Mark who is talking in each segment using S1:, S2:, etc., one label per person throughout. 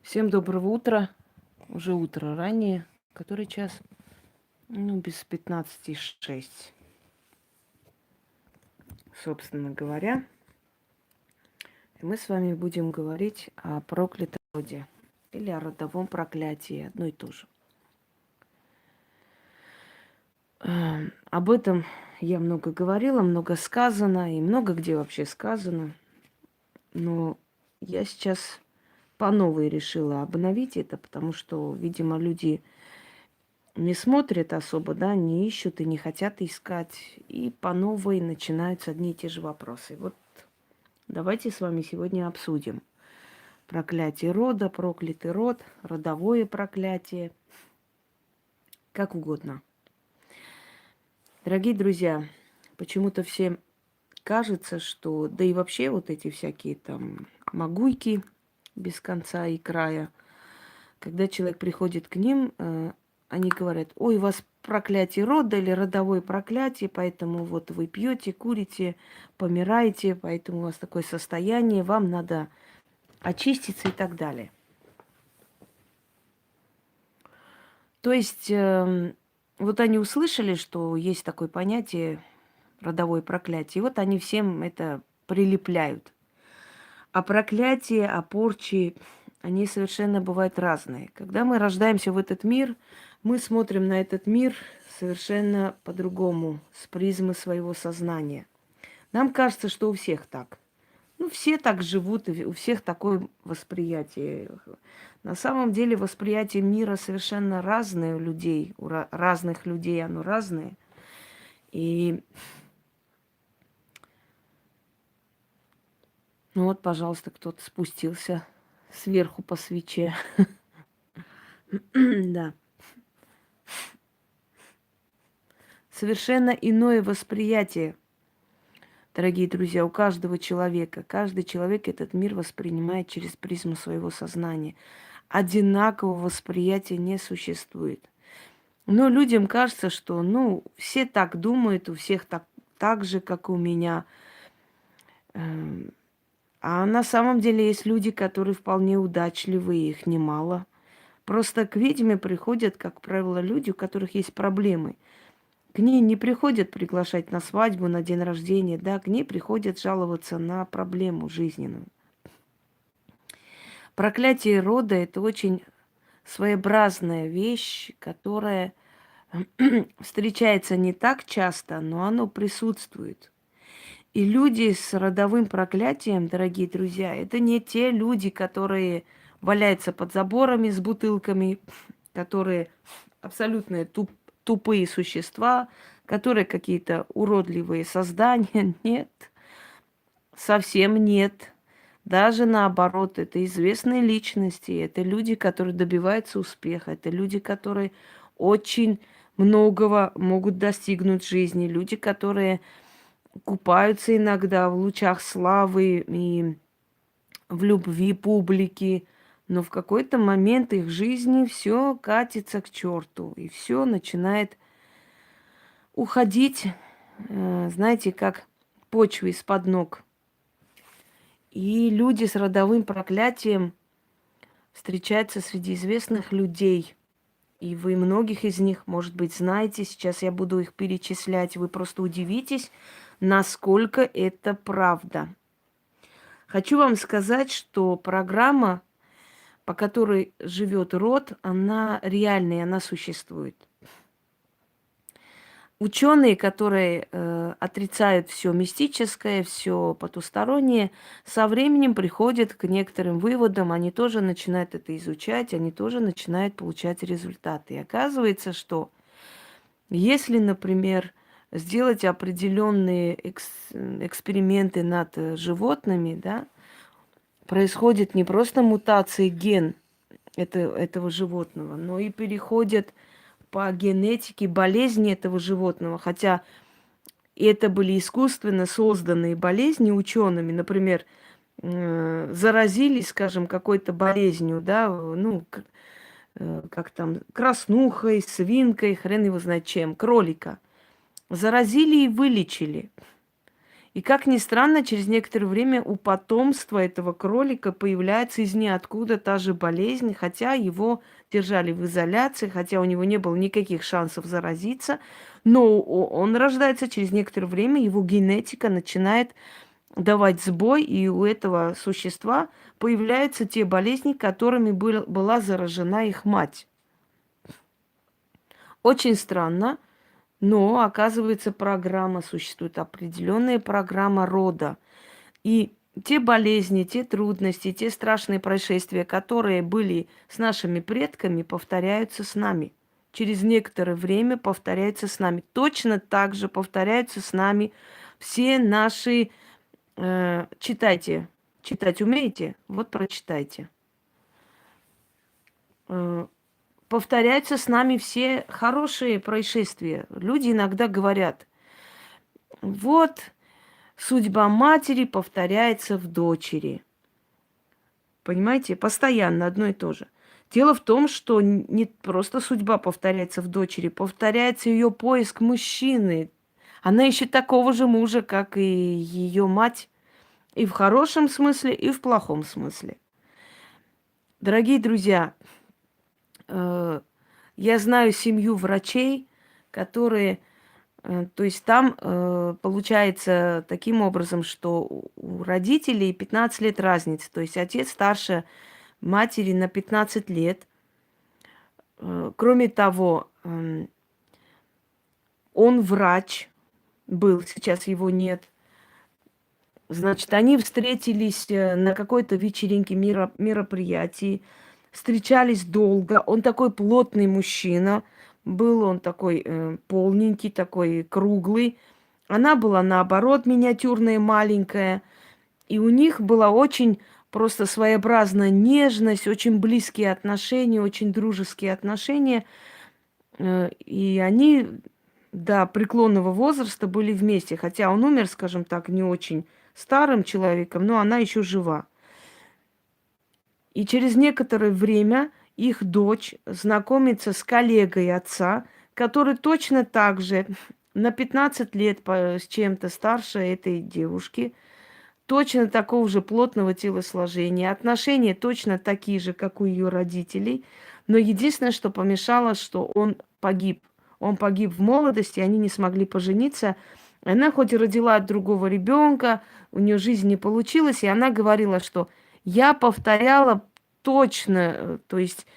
S1: Всем доброго утра. Уже утро раннее. Который час? Ну, без 15:06, собственно говоря. И мы с вами будем говорить о проклятой роде или о родовом проклятии. Одно и то же. Об этом я много говорила, много сказано, и много где вообще сказано. Но я сейчас по новой решила обновить это, потому что, видимо, люди не смотрят особо, да, не ищут и не хотят искать. И по новой начинаются одни и те же вопросы. Вот давайте с вами сегодня обсудим. Проклятие рода, проклятый род, родовое проклятие, как угодно. Дорогие друзья, почему-то всем кажется, что, да и вообще вот эти всякие там магуйки без конца и края, когда человек приходит к ним, они говорят: ой, у вас проклятие рода или родовое проклятие, поэтому вот вы пьете, курите, помираете, поэтому у вас такое состояние, вам надо очиститься и так далее. То есть вот они услышали, что есть такое понятие родовое проклятие, и вот они всем это прилепляют. А проклятие, а порчи, они совершенно бывают разные. Когда мы рождаемся в этот мир, мы смотрим на этот мир совершенно по-другому, с призмы своего сознания. Нам кажется, что у всех так. Ну, все так живут, и у всех такое восприятие. На самом деле восприятие мира совершенно разное у людей, у разных людей оно разное. И ну вот, пожалуйста, кто-то спустился сверху по свече. Да. Совершенно иное восприятие, дорогие друзья, у каждого человека. Каждый человек этот мир воспринимает через призму своего сознания. Одинакового восприятия не существует. Но людям кажется, что, ну, все так думают, у всех так же, как у меня. А на самом деле есть люди, которые вполне удачливые, их немало. Просто к ведьме приходят, как правило, люди, у которых есть проблемы. К ней не приходят приглашать на свадьбу, на день рождения, да, к ней приходят жаловаться на проблему жизненную. Проклятие рода – это очень своеобразная вещь, которая встречается не так часто, но оно присутствует. И люди с родовым проклятием, дорогие друзья, это не те люди, которые валяются под заборами с бутылками, которые абсолютно тупые существа, которые какие-то уродливые создания. Нет, совсем нет. Даже наоборот, это известные личности, это люди, которые добиваются успеха, это люди, которые очень многого могут достигнуть в жизни, люди, которые купаются иногда в лучах славы и в любви публики, но в какой-то момент их жизни все катится к черту, и все начинает уходить, знаете, как почва из-под ног. И люди с родовым проклятием встречаются среди известных людей. И вы многих из них, может быть, знаете. Сейчас я буду их перечислять. Вы просто удивитесь, насколько это правда. Хочу вам сказать, что программа, по которой живет род, она реальная, она существует. Ученые, которые отрицают все мистическое, все потустороннее, со временем приходят к некоторым выводам, они тоже начинают это изучать, они тоже начинают получать результаты. И оказывается, что если, например, сделать определенные эксперименты над животными, да, происходит не просто мутация ген этого животного, но и переходят по генетике болезни этого животного. Хотя это были искусственно созданные болезни учеными, например, заразились, скажем, какой-то болезнью, да, ну, как там, краснухой, свинкой, хрен его знает чем, кролика. Заразили и вылечили. И как ни странно, через некоторое время у потомства этого кролика появляется из ниоткуда та же болезнь, хотя его держали в изоляции, хотя у него не было никаких шансов заразиться. Но он рождается через некоторое время, его генетика начинает давать сбой, и у этого существа появляются те болезни, которыми была заражена их мать. Очень странно, но, оказывается, программа существует, определенная программа рода. И те болезни, те трудности, те страшные происшествия, которые были с нашими предками, повторяются с нами. Через некоторое время повторяются с нами. Точно так же повторяются с нами все наши... читайте. Читать умеете? Вот прочитайте. Повторяются с нами все хорошие происшествия. Люди иногда говорят, вот судьба матери повторяется в дочери. Понимаете, постоянно одно и то же. Дело в том, что не просто судьба повторяется в дочери, повторяется ее поиск мужчины. Она ищет такого же мужа, как и ее мать, и в хорошем смысле, и в плохом смысле. Дорогие друзья, я знаю семью врачей, которые, то есть там получается таким образом, что у родителей 15 лет разницы. То есть отец старше матери на 15 лет. Кроме того, он врач был, сейчас его нет. Значит, они встретились на какой-то вечеринке, мероприятии, встречались долго. Он такой плотный мужчина, был он такой полненький, такой круглый. Она была, наоборот, миниатюрная, маленькая. И у них была очень просто своеобразная нежность, очень близкие отношения, очень дружеские отношения. И они до преклонного возраста были вместе. Хотя он умер, скажем так, не очень старым человеком, но она еще жива. И через некоторое время их дочь знакомится с коллегой отца, который точно так же на 15 лет с чем-то старше этой девушки, точно такого же плотного телосложения, отношения точно такие же, как у ее родителей, но единственное, что помешало, что он погиб. Он погиб в молодости, они не смогли пожениться. Она хоть и родила от другого ребенка, у нее жизнь не получилась, и она говорила, что я повторяла точно, то есть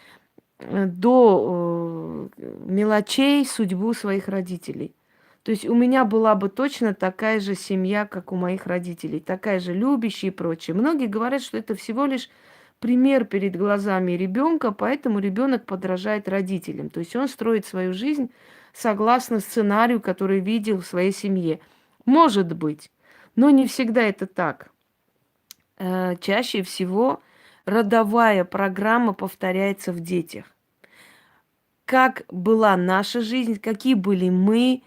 S1: до мелочей судьбу своих родителей. То есть у меня была бы точно такая же семья, как у моих родителей, такая же любящая и прочее. Многие говорят, что это всего лишь пример перед глазами ребенка, поэтому ребенок подражает родителям. То есть он строит свою жизнь согласно сценарию, который видел в своей семье. Может быть, но не всегда это так. Чаще всего родовая программа повторяется в детях. Как была наша жизнь, какие были мы,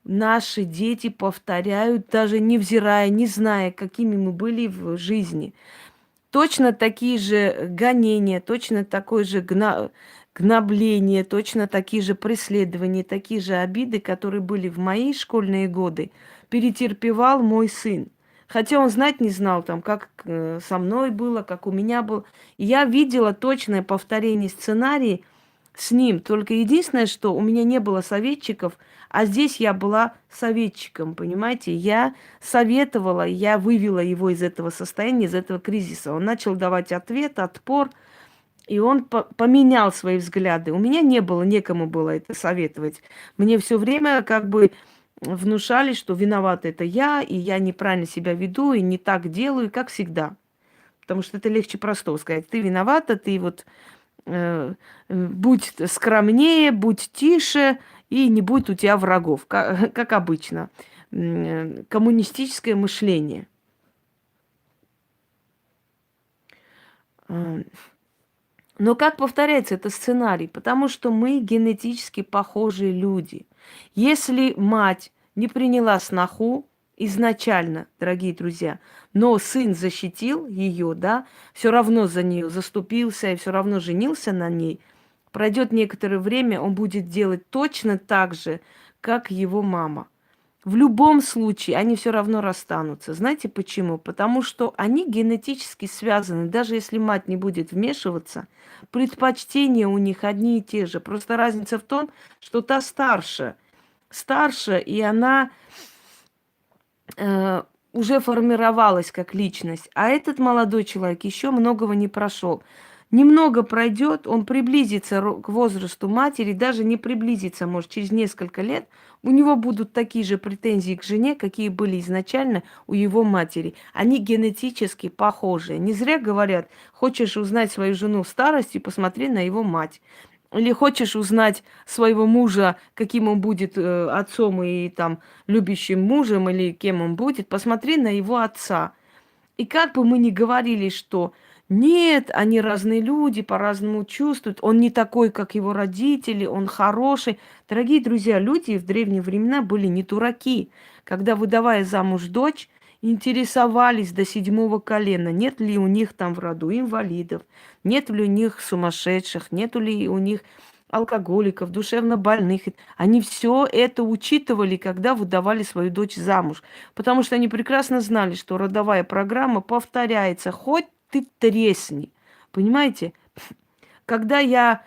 S1: наши дети повторяют, даже невзирая, не зная, какими мы были в жизни. Точно такие же гонения, точно такое же гнобление, точно такие же преследования, такие же обиды, которые были в мои школьные годы, перетерпевал мой сын. Хотя он знать не знал, там, как со мной было, как у меня было. И я видела точное повторение сценария с ним. Только единственное, что у меня не было советчиков, а здесь я была советчиком, понимаете? Я советовала, я вывела его из этого состояния, из этого кризиса. Он начал давать ответ, отпор, и он поменял свои взгляды. У меня не было, некому было это советовать. Мне все время как бы внушали, что виновата это я, и я неправильно себя веду, и не так делаю, как всегда. Потому что это легче простого сказать. Ты виновата, ты вот будь скромнее, будь тише, и не будет у тебя врагов, как обычно. Коммунистическое мышление. Но как повторяется этот сценарий? Потому что мы генетически похожие люди. Если мать не приняла сноху изначально, дорогие друзья, но сын защитил ее, да, все равно за нее заступился и все равно женился на ней, пройдет некоторое время, он будет делать точно так же, как его мама. в любом случае они все равно расстанутся. Знаете почему? Потому что они генетически связаны. Даже если мать не будет вмешиваться, предпочтения у них одни и те же. Просто разница в том, что та старше. Старше, и она э, уже формировалась как личность. А этот молодой человек еще многого не прошел. Немного пройдет, он приблизится к возрасту матери, даже не приблизится, может, через несколько лет, у него будут такие же претензии к жене, какие были изначально у его матери. Они генетически похожи. Не зря говорят, хочешь узнать свою жену в старости, посмотри на его мать. Или хочешь узнать своего мужа, каким он будет отцом и там любящим мужем, или кем он будет, посмотри на его отца. И как бы мы ни говорили, что нет, они разные люди, по-разному чувствуют, он не такой, как его родители, он хороший. Дорогие друзья, люди в древние времена были не дураки. Когда, выдавая замуж дочь, интересовались до седьмого колена, нет ли у них там в роду инвалидов, нет ли у них сумасшедших, нет ли у них алкоголиков, душевно больных. Они все это учитывали, когда выдавали свою дочь замуж. Потому что они прекрасно знали, что родовая программа повторяется, хоть ты тресни. Понимаете? Когда я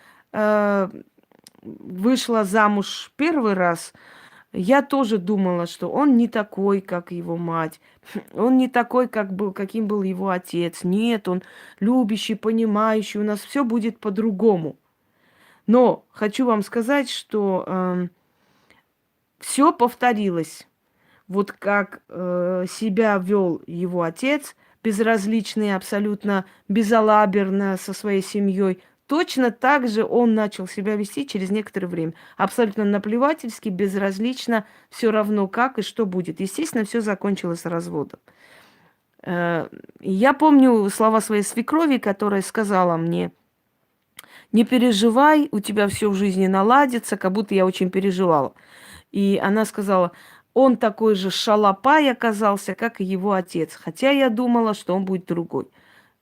S1: вышла замуж первый раз, я тоже думала, что он не такой, как его мать. Он не такой, каким был его отец. Нет, он любящий, понимающий. У нас все будет по-другому. Но хочу вам сказать, что все повторилось. Вот как себя вел его отец, безразличный, абсолютно безалаберно со своей семьей, точно так же он начал себя вести через некоторое время. Абсолютно наплевательски, безразлично, все равно как и что будет. Естественно, все закончилось разводом. Я помню слова своей свекрови, которая сказала мне: не переживай, у тебя все в жизни наладится, как будто я очень переживала. И она сказала, он такой же шалопай оказался, как и его отец. Хотя я думала, что он будет другой.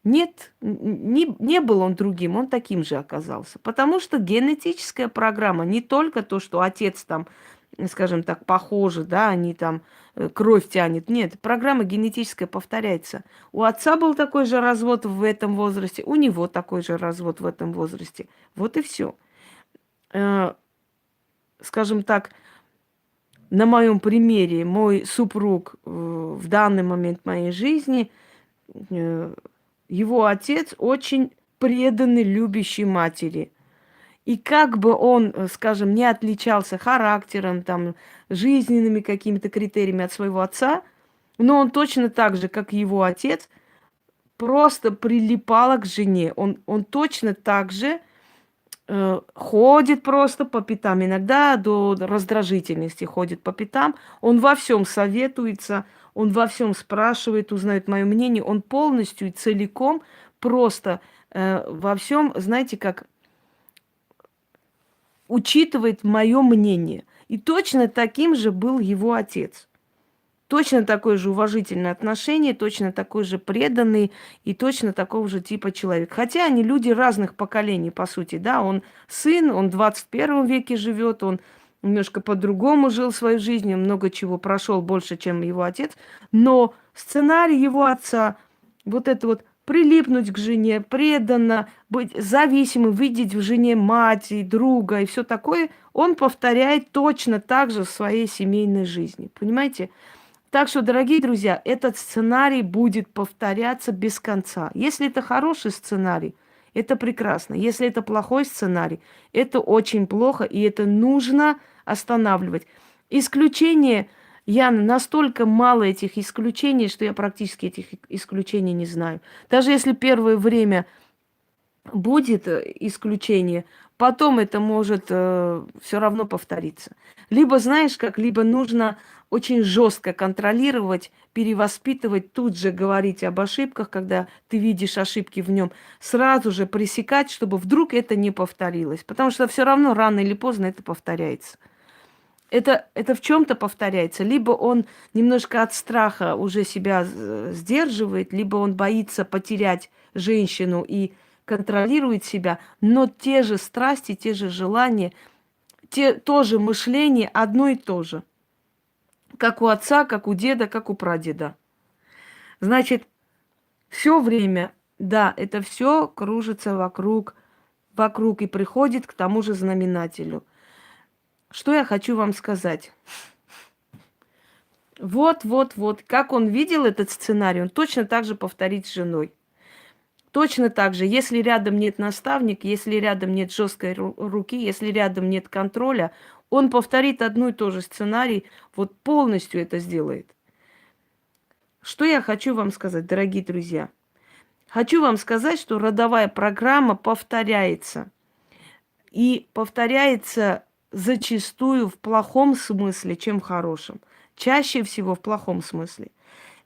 S1: Нет, не был он другим, он таким же оказался. Потому что генетическая программа, не только то, что отец там, скажем так, похожи, да, они там кровь тянет. Нет, программа генетическая повторяется. У отца был такой же развод в этом возрасте, у него такой же развод в этом возрасте. Вот и все. Скажем так, на моем примере, мой супруг в данный момент моей жизни, его отец очень преданный, любящий матери. И как бы он, скажем, не отличался характером, там, жизненными какими-то критериями от своего отца, но он точно так же, как его отец, просто прилипал к жене. Он точно так же ходит просто по пятам, иногда до раздражительности ходит по пятам. Он во всем советуется, он во всем спрашивает, узнает мое мнение. Он полностью и целиком просто во всем, знаете, как учитывает мое мнение. И точно таким же был его отец. Точно такое же уважительное отношение, точно такой же преданный и точно такого же типа человек. Хотя они люди разных поколений, по сути, да. Он сын, он в 21 веке живет, он немножко по-другому жил свою жизнь, он много чего прошел больше, чем его отец. Но сценарий его отца, вот это вот прилипнуть к жене, преданно, быть зависимым, видеть в жене мать и друга и все такое, он повторяет точно так же в своей семейной жизни. Понимаете? Так что, дорогие друзья, этот сценарий будет повторяться без конца. Если это хороший сценарий, это прекрасно. Если это плохой сценарий, это очень плохо, и это нужно останавливать. Исключения, Яна, настолько мало этих исключений, что я практически этих исключений не знаю. Даже если первое время будет исключение, потом это может все равно повториться. Либо, знаешь как, либо нужно очень жестко контролировать, перевоспитывать, тут же говорить об ошибках, когда ты видишь ошибки в нем, сразу же пресекать, чтобы вдруг это не повторилось. Потому что все равно рано или поздно это повторяется. Это в чем-то повторяется. Либо он немножко от страха уже себя сдерживает, либо он боится потерять женщину и контролирует себя, но те же страсти, те же желания, то же мышление одно и то же. как у отца, как у деда, как у прадеда. Значит, все время, да, это все кружится вокруг и приходит к тому же знаменателю. Что я хочу вам сказать? Вот, как он видел этот сценарий, он точно так же повторит с женой. Точно так же, если рядом нет наставника, если рядом нет жесткой руки, если рядом нет контроля, он повторит одну и ту же сценарий, вот полностью это сделает. Что я хочу вам сказать, дорогие друзья? Хочу вам сказать, что родовая программа повторяется. И повторяется зачастую в плохом смысле, чем в хорошем. Чаще всего в плохом смысле.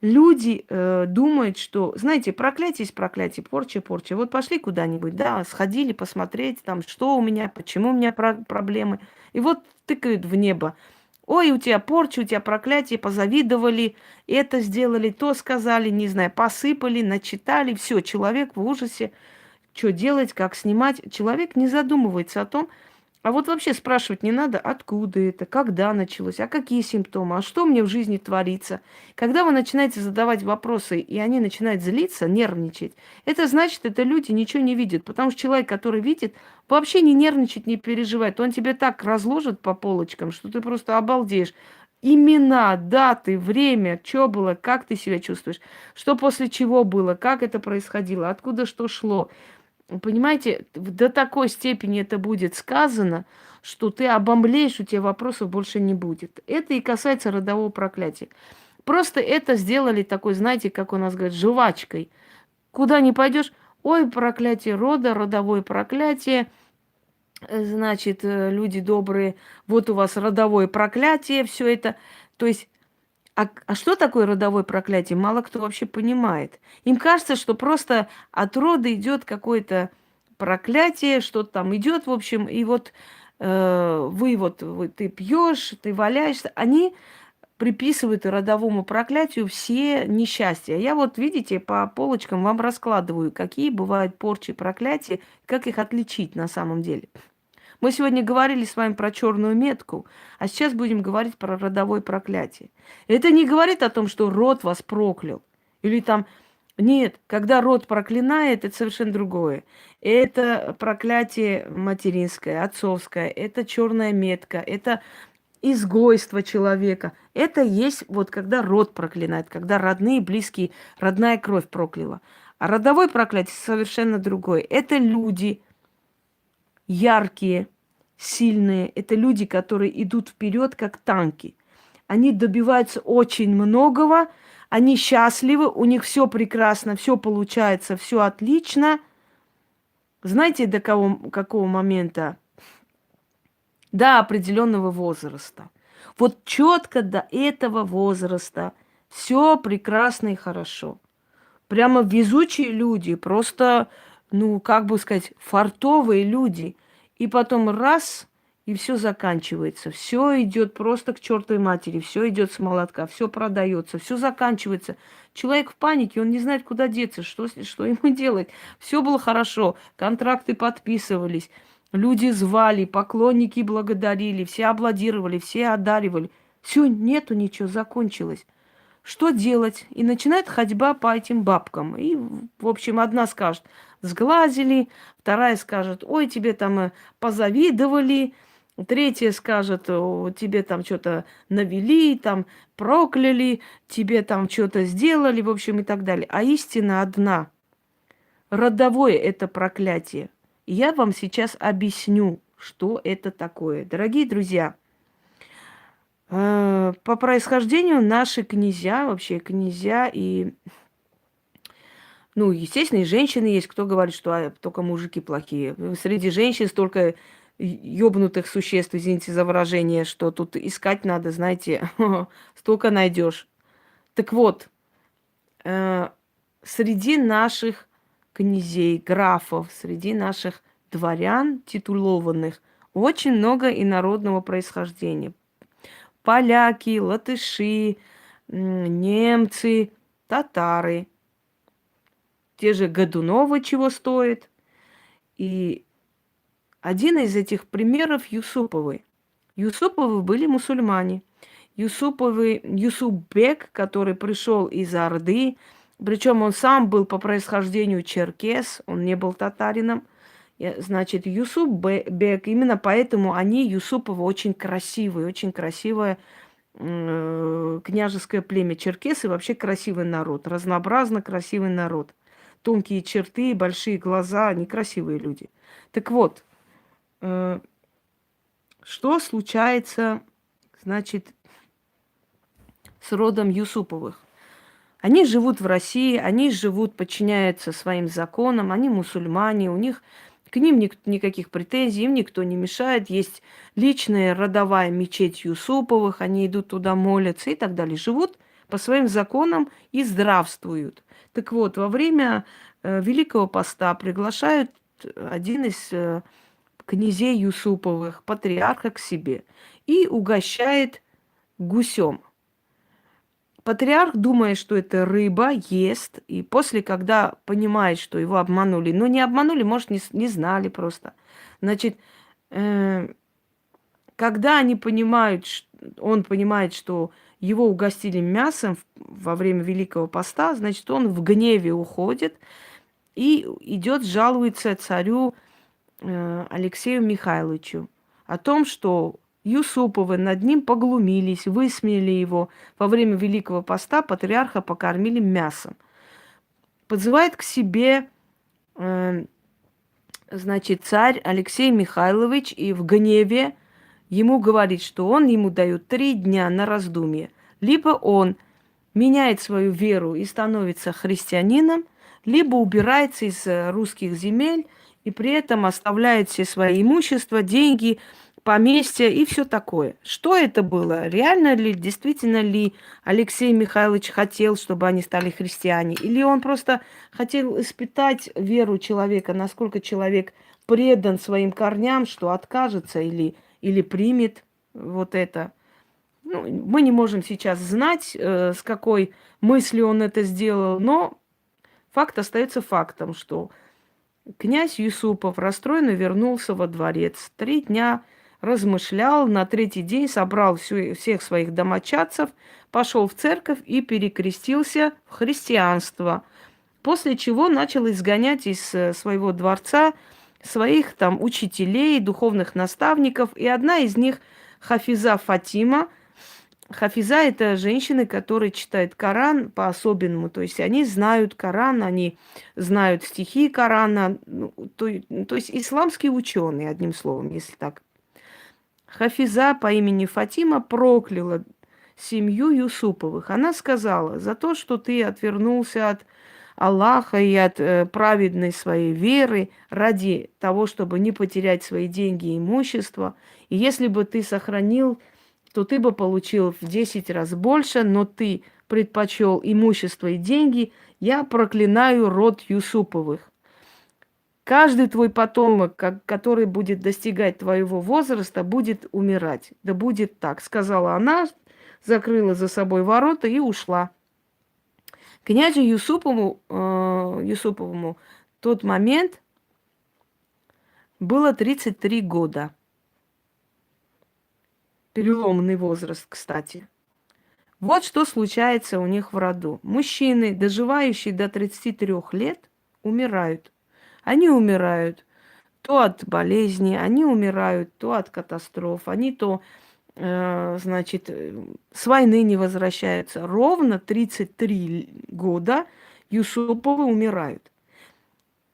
S1: Люди думают, что, знаете, проклятие есть проклятие, порча, порча. Вот пошли куда-нибудь, да, сходили посмотреть, там, что у меня, почему у меня проблемы. И вот тыкают в небо. Ой, у тебя порча, у тебя проклятие, позавидовали, это сделали, то сказали, не знаю, посыпали, начитали. Все, человек в ужасе, что делать, как снимать. Человек не задумывается о том, а вот вообще спрашивать не надо, откуда это, когда началось, а какие симптомы, а что мне в жизни творится. Когда вы начинаете задавать вопросы, и они начинают злиться, нервничать, это значит, это люди ничего не видят. Потому что человек, который видит, вообще не нервничает, не переживает. Он тебе так разложит по полочкам, что ты просто обалдеешь. Имена, даты, время, что было, как ты себя чувствуешь, что после чего было, как это происходило, откуда что шло. Понимаете, до такой степени это будет сказано, что ты обомлеешь, у тебя вопросов больше не будет. Это и касается родового проклятия. Просто это сделали такой, знаете, как у нас говорят, жвачкой. Куда ни пойдешь, ой, проклятие рода, родовое проклятие, значит, люди добрые, вот у вас родовое проклятие, все это. То есть а что такое родовое проклятие? Мало кто вообще понимает. Им кажется, что просто от рода идет какое-то проклятие, что-то там идет, в общем, и вот ты пьешь, ты валяешься. Они приписывают родовому проклятию все несчастья. Я вот, видите, по полочкам вам раскладываю, какие бывают порчи, проклятия, как их отличить на самом деле. Мы сегодня говорили с вами про черную метку, а сейчас будем говорить про родовое проклятие. Это не говорит о том, что род вас проклял. Или там, нет, когда род проклинает, это совершенно другое. Это проклятие материнское, отцовское, это черная метка, это изгойство человека. Это есть вот когда род проклинает, когда родные, близкие, родная кровь прокляла. А родовое проклятие совершенно другое. Это люди, яркие, сильные. Это люди, которые идут вперед, как танки. Они добиваются очень многого, они счастливы, у них все прекрасно, все получается, все отлично. Знаете, какого момента? До определенного возраста. Вот четко до этого возраста все прекрасно и хорошо. Прямо везучие люди, просто, ну, как бы сказать, фартовые люди. И потом раз, и все заканчивается. Все идет просто к чертовой матери, все идет с молотка, все продается, все заканчивается. Человек в панике, он не знает, куда деться, что ему делать. Все было хорошо, контракты подписывались, люди звали, поклонники благодарили, все аплодировали, все одаривали. Все, нету ничего, закончилось. Что делать? И начинает ходьба по этим бабкам. И, в общем, одна скажет, сглазили, вторая скажет, ой, тебе там позавидовали, третья скажет, «О, тебе там что-то навели, там прокляли, тебе там что-то сделали, в общем, и так далее. А истина одна. Родовое это проклятие. И я вам сейчас объясню, что это такое. Дорогие друзья, по происхождению наши князья, вообще князья и, ну, естественно, и женщины есть, кто говорит, что только мужики плохие. Среди женщин столько ёбнутых существ, извините за выражение, что тут искать надо, знаете, столько найдешь. Так вот, среди наших князей, графов, среди наших дворян титулованных очень много инородного происхождения. Поляки, латыши, немцы, татары. Те же Годуновы чего стоят. И один из этих примеров Юсуповы. Юсуповы были мусульмане. Юсупбек, который пришел из Орды, причем он сам был по происхождению черкес, он не был татарином. Значит, Юсупбек, именно поэтому они, Юсуповы, очень красивое княжеское племя черкесы, вообще красивый народ, разнообразно красивый народ. Тонкие черты, большие глаза, они красивые люди. Так вот, что случается, значит, с родом Юсуповых? Они живут в России, они живут, подчиняются своим законам, они мусульмане, у них к ним никаких претензий, им никто не мешает. Есть личная родовая мечеть Юсуповых, они идут туда, молятся и так далее. Живут по своим законам и здравствуют. Так вот, во время Великого Поста приглашают один из князей Юсуповых, патриарха, к себе и угощает гусем. Патриарх, думая, что это рыба, ест, и после, когда понимает, что его обманули, но не обманули, может, не знали просто. Значит, когда они понимают, он понимает, что его угостили мясом во время Великого Поста, значит, он в гневе уходит и идет, жалуется царю Алексею Михайловичу о том, что Юсуповы над ним поглумились, высмеяли его. Во время Великого Поста патриарха покормили мясом. Подзывает к себе, значит, царь Алексей Михайлович и в гневе ему говорит, что он ему дает 3 дня на раздумье. Либо он меняет свою веру и становится христианином, либо убирается из русских земель и при этом оставляет все свои имущества, деньги, поместья и все такое. Что это было? Реально ли, действительно ли Алексей Михайлович хотел, чтобы они стали христиане? Или он просто хотел испытать веру человека, насколько человек предан своим корням, что откажется или примет вот это? Ну, мы не можем сейчас знать, с какой мыслью он это сделал, но факт остается фактом, что князь Юсупов расстроенно вернулся во дворец. 3 дня размышлял, на 3-й день собрал всех своих домочадцев, пошел в церковь и перекрестился в христианство. После чего начал изгонять из своего дворца своих там учителей, духовных наставников. И одна из них, Хафиза Фатима. Хафиза – это женщины, которые читают Коран по-особенному. То есть они знают Коран, они знают стихи Корана. То есть исламские ученые, одним словом, если так. Хафиза по имени Фатима прокляла семью Юсуповых. Она сказала: за то, что ты отвернулся от Аллаха и от праведной своей веры ради того, чтобы не потерять свои деньги и имущество. И если бы ты сохранил, то ты бы получил в 10 раз больше, но ты предпочел имущество и деньги. Я проклинаю род Юсуповых. Каждый твой потомок, который будет достигать твоего возраста, будет умирать. Да будет так, сказала она, закрыла за собой ворота и ушла. Князю Юсупову в тот момент было 33 года. Переломный возраст, кстати. Вот что случается у них в роду. Мужчины, доживающие до 33 лет, умирают. Они умирают то от болезни, они умирают то от катастроф, они то, значит, с войны не возвращаются. Ровно 33 года Юсуповы умирают.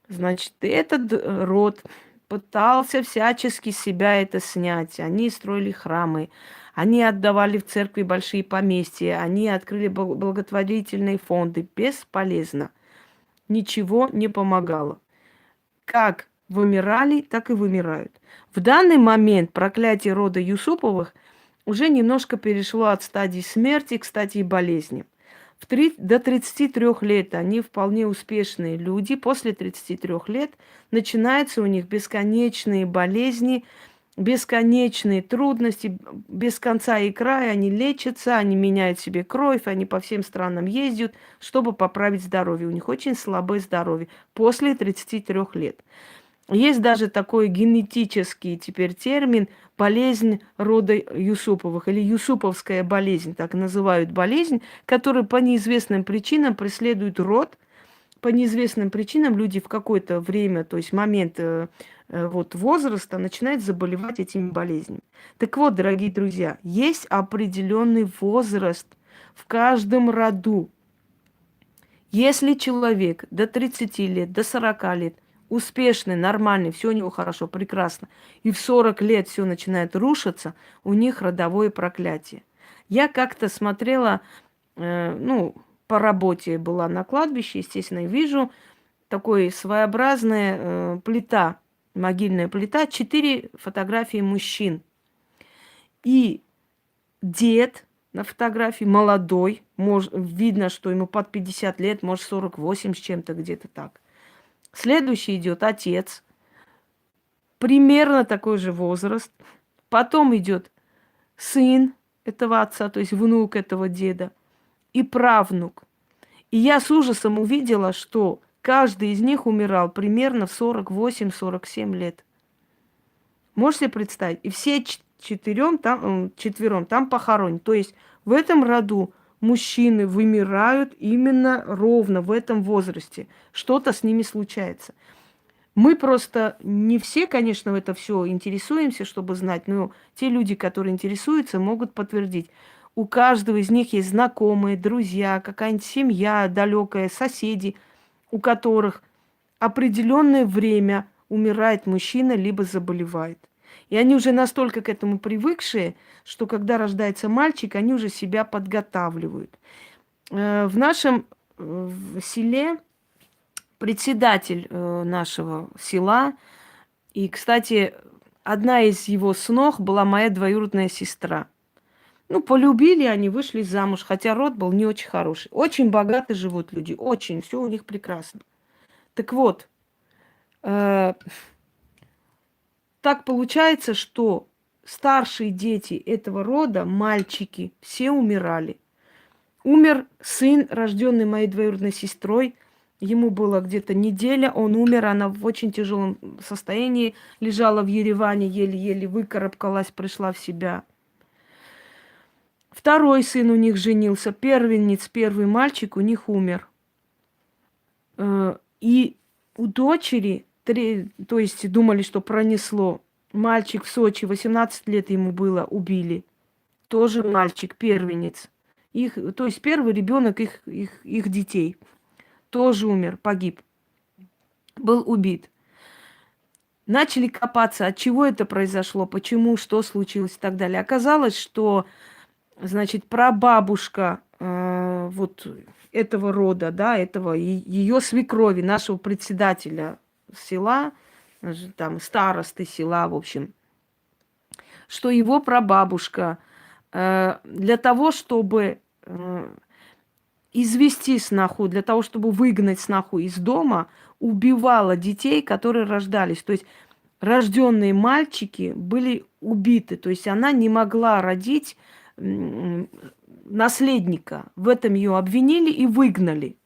S1: Значит, этот род пытался всячески себя это снять. Они строили храмы, они отдавали в церкви большие поместья, они открыли благотворительные фонды. Бесполезно. Ничего не помогало. Как вымирали, так и вымирают. В данный момент проклятие рода Юсуповых уже немножко перешло от стадии смерти к стадии болезни. До 33 лет они вполне успешные люди. После 33 лет начинаются у них бесконечные болезни, бесконечные трудности, без конца и края. Они лечатся, они меняют себе кровь, они по всем странам ездят, чтобы поправить здоровье. У них очень слабое здоровье после 33 лет. Есть даже такой генетический теперь термин болезнь рода Юсуповых или Юсуповская болезнь, так называют болезнь, которая по неизвестным причинам преследует род. По неизвестным причинам люди в какое-то время, то есть момент вот возраста, начинают заболевать этими болезнями. Так вот, дорогие друзья, есть определенный возраст в каждом роду. Если человек до 30 лет, до 40 лет успешный, нормальный, все у него хорошо, прекрасно, и в 40 лет все начинает рушиться, у них родовое проклятие. Я как-то смотрела, ну, по работе была на кладбище, естественно, и вижу такой своеобразная плита, могильная плита, 4 фотографии мужчин. И дед на фотографии молодой, видно, что ему под 50 лет, может 48 с чем-то, где-то так. Следующий идет отец, примерно такой же возраст. Потом идет сын этого отца, то есть внук этого деда, и правнук. И я с ужасом увидела, что каждый из них умирал примерно в 48-47 лет. Можете представить? И все четвером там похоронены. То есть в этом роду мужчины вымирают именно ровно в этом возрасте. Что-то с ними случается. Мы просто не все, конечно, в это все интересуемся, чтобы знать, но те люди, которые интересуются, могут подтвердить. У каждого из них есть знакомые, друзья, какая-нибудь семья далекая, соседи, у которых определенное время умирает мужчина, либо заболевает. И они уже настолько к этому привыкшие, что когда рождается мальчик, они уже себя подготавливают. В нашем в селе председатель нашего села, и, кстати, одна из его снох была моя двоюродная сестра. Ну, полюбили они, вышли замуж, хотя род был не очень хороший. Очень богато живут люди, очень, все у них прекрасно. Так вот, так получается, что старшие дети этого рода, мальчики, все умирали. Умер сын, рожденный моей двоюродной сестрой. Ему было где-то неделя, он умер, она в очень тяжелом состоянии лежала в Ереване, еле-еле выкарабкалась, пришла в себя. Второй сын у них женился, первенец, первый мальчик у них умер. И у дочери, то есть думали, что пронесло, мальчик в Сочи, 18 лет ему было, убили. Тоже мальчик, первенец. То есть первый ребенок их детей. Тоже умер, погиб. Был убит. Начали копаться, от чего это произошло, почему, что случилось и так далее. Оказалось, что, значит, прабабушка вот этого рода, да, этого ее свекрови, нашего председателя села, там старосты села, в общем, что его прабабушка для того, чтобы извести сноху, для того, чтобы выгнать сноху из дома, убивала детей, которые рождались. То есть рожденные мальчики были убиты. То есть она не могла родить наследника. В этом ее обвинили и выгнали.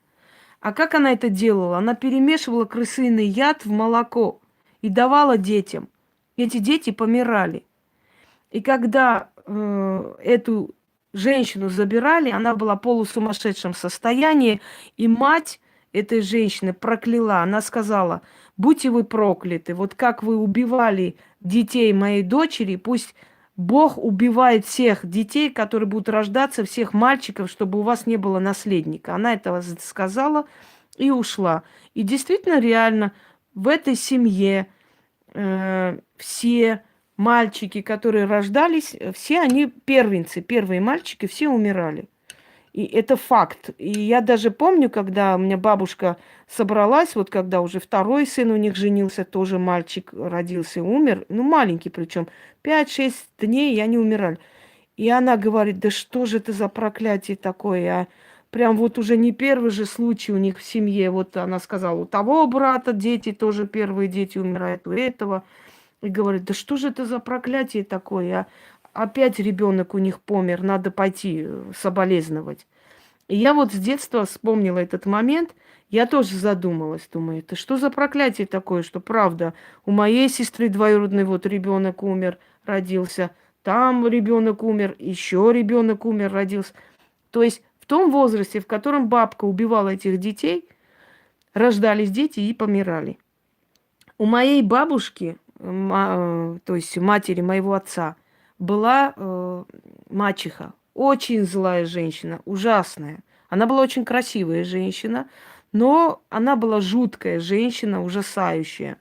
S1: А как она это делала? Она перемешивала крысиный яд в молоко и давала детям. Эти дети помирали. И когда эту женщину забирали, она была в полусумасшедшем состоянии, и мать этой женщины прокляла. Она сказала: будьте вы прокляты, вот как вы убивали детей моей дочери, пусть Бог убивает всех детей, которые будут рождаться, всех мальчиков, чтобы у вас не было наследника. Она этого сказала и ушла. И действительно, реально, в этой семье все мальчики, которые рождались, все они первенцы, первые мальчики, все умирали. И это факт. И я даже помню, когда у меня бабушка собралась, вот когда уже второй сын у них женился, тоже мальчик родился, умер, ну маленький причем, 5-6 дней, и они умирали. И она говорит: да что же это за проклятие такое, а? Прям вот уже не первый же случай у них в семье. Вот она сказала, у того брата дети, тоже первые дети умирают, у этого. И говорит: да что же это за проклятие такое, а? Опять ребенок у них помер, надо пойти соболезновать. И я вот с детства вспомнила этот момент. Я тоже задумалась, думаю, это что за проклятие такое, что правда, у моей сестры двоюродный вот ребенок умер, родился, там ребенок умер, еще ребенок умер, родился. То есть в том возрасте, в котором бабка убивала этих детей, рождались дети и помирали. У моей бабушки, то есть матери моего отца, была мачеха, очень злая женщина, ужасная. Она была очень красивая женщина, но она была жуткая женщина, ужасающая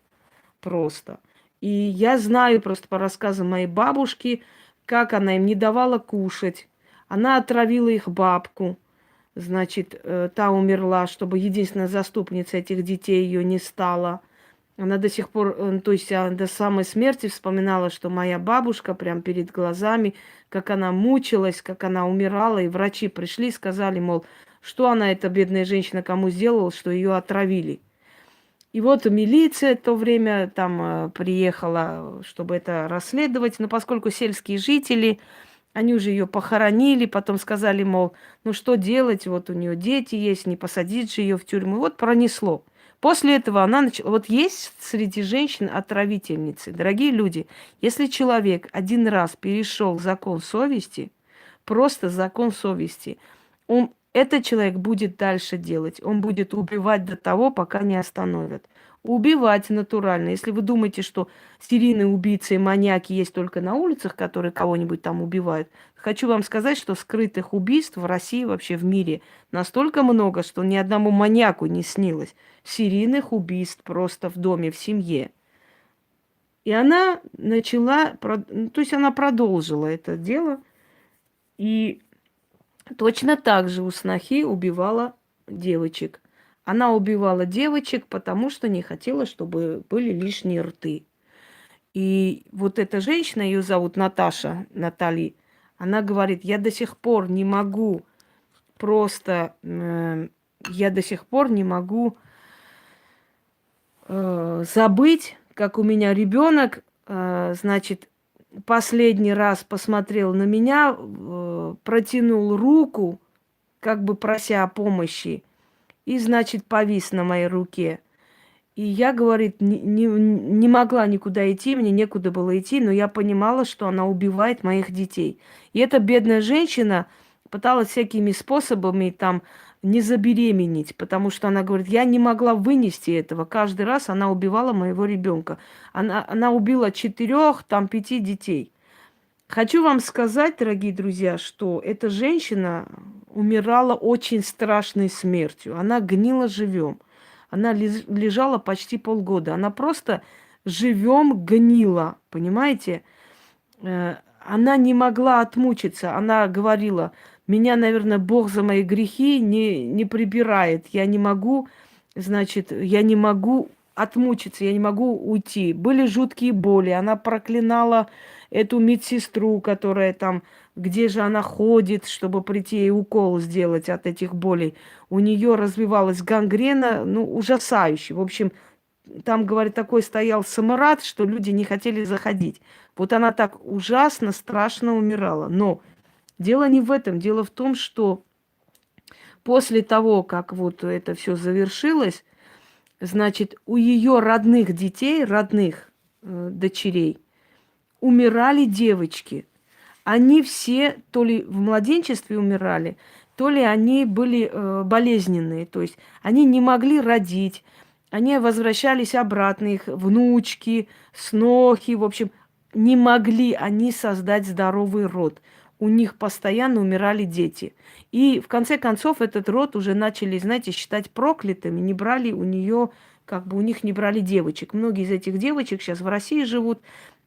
S1: просто. И я знаю просто по рассказам моей бабушки, как она им не давала кушать. Она отравила их бабку. Значит, та умерла, чтобы единственная заступница этих детей ее не стала. Она до сих пор, то есть до самой смерти вспоминала, что моя бабушка прям перед глазами, как она мучилась, как она умирала, и врачи пришли, сказали, мол, что она, эта бедная женщина, кому сделала, что ее отравили. И вот милиция в то время там приехала, чтобы это расследовать, но поскольку сельские жители, они уже ее похоронили, потом сказали, мол, ну что делать, вот у нее дети есть, не посадить же ее в тюрьму. Вот пронесло. После этого она начала... Вот есть среди женщин отравительницы. Дорогие люди, если человек один раз перешел закон совести, просто закон совести, этот человек будет дальше делать. Он будет убивать до того, пока не остановят. Убивать натурально. Если вы думаете, что серийные убийцы и маньяки есть только на улицах, которые кого-нибудь там убивают, хочу вам сказать, что скрытых убийств в России, вообще в мире, настолько много, что ни одному маньяку не снилось. Серийных убийств просто в доме, в семье. И она начала, то есть она продолжила это дело. И точно так же у снохи убивала девочек. Она убивала девочек, потому что не хотела, чтобы были лишние рты. И вот эта женщина, ее зовут Наташа, Натали, она говорит, я до сих пор не могу просто, я до сих пор не могу забыть, как у меня ребенок, значит, последний раз посмотрел на меня, протянул руку, как бы прося о помощи, и, значит, повис на моей руке. И я, говорит, не могла никуда идти, мне некуда было идти, но я понимала, что она убивает моих детей. И эта бедная женщина пыталась всякими способами там не забеременеть, потому что она говорит, я не могла вынести этого. Каждый раз она убивала моего ребенка. Она убила 4, там 5 детей. Хочу вам сказать, дорогие друзья, что эта женщина умирала очень страшной смертью. Она гнила живем. Она лежала почти полгода. Она просто живем гнила, понимаете? Она не могла отмучиться. Она говорила, меня, наверное, Бог за мои грехи не прибирает. Я не могу, значит, я не могу отмучиться, я не могу уйти. Были жуткие боли. Она проклинала эту медсестру, которая там, где же она ходит, чтобы прийти и укол сделать от этих болей. У нее развивалась гангрена, ну, ужасающе. В общем, там, говорит, такой стоял самарат, что люди не хотели заходить. Вот она так ужасно, страшно умирала. Но дело не в этом. Дело в том, что после того, как вот это все завершилось, значит, у ее родных детей, родных дочерей, умирали девочки. Они все то ли в младенчестве умирали, то ли они были болезненные. То есть они не могли родить, они возвращались обратно, их внучки, снохи, в общем, не могли они создать здоровый род. У них постоянно умирали дети. И в конце концов этот род уже начали, знаете, считать проклятым, и не брали у нее, как бы у них не брали девочек. Многие из этих девочек сейчас в России живут,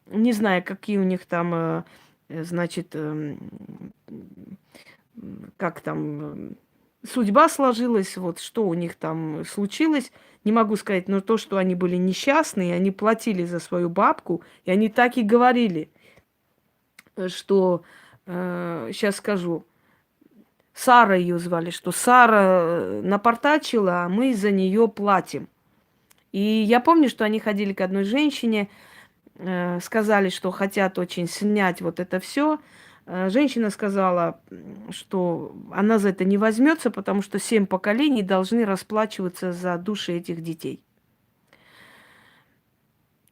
S1: не знаю, какие у них там, значит, как там судьба сложилась, вот что у них там случилось, не могу сказать, но то, что они были несчастные, они платили за свою бабку, и они так и говорили, что, сейчас скажу, Сара ее звали, что Сара напортачила, а мы за нее платим. И я помню, что они ходили к одной женщине, сказали, что хотят очень снять вот это все. Женщина сказала, что она за это не возьмется, потому что 7 поколений должны расплачиваться за души этих детей.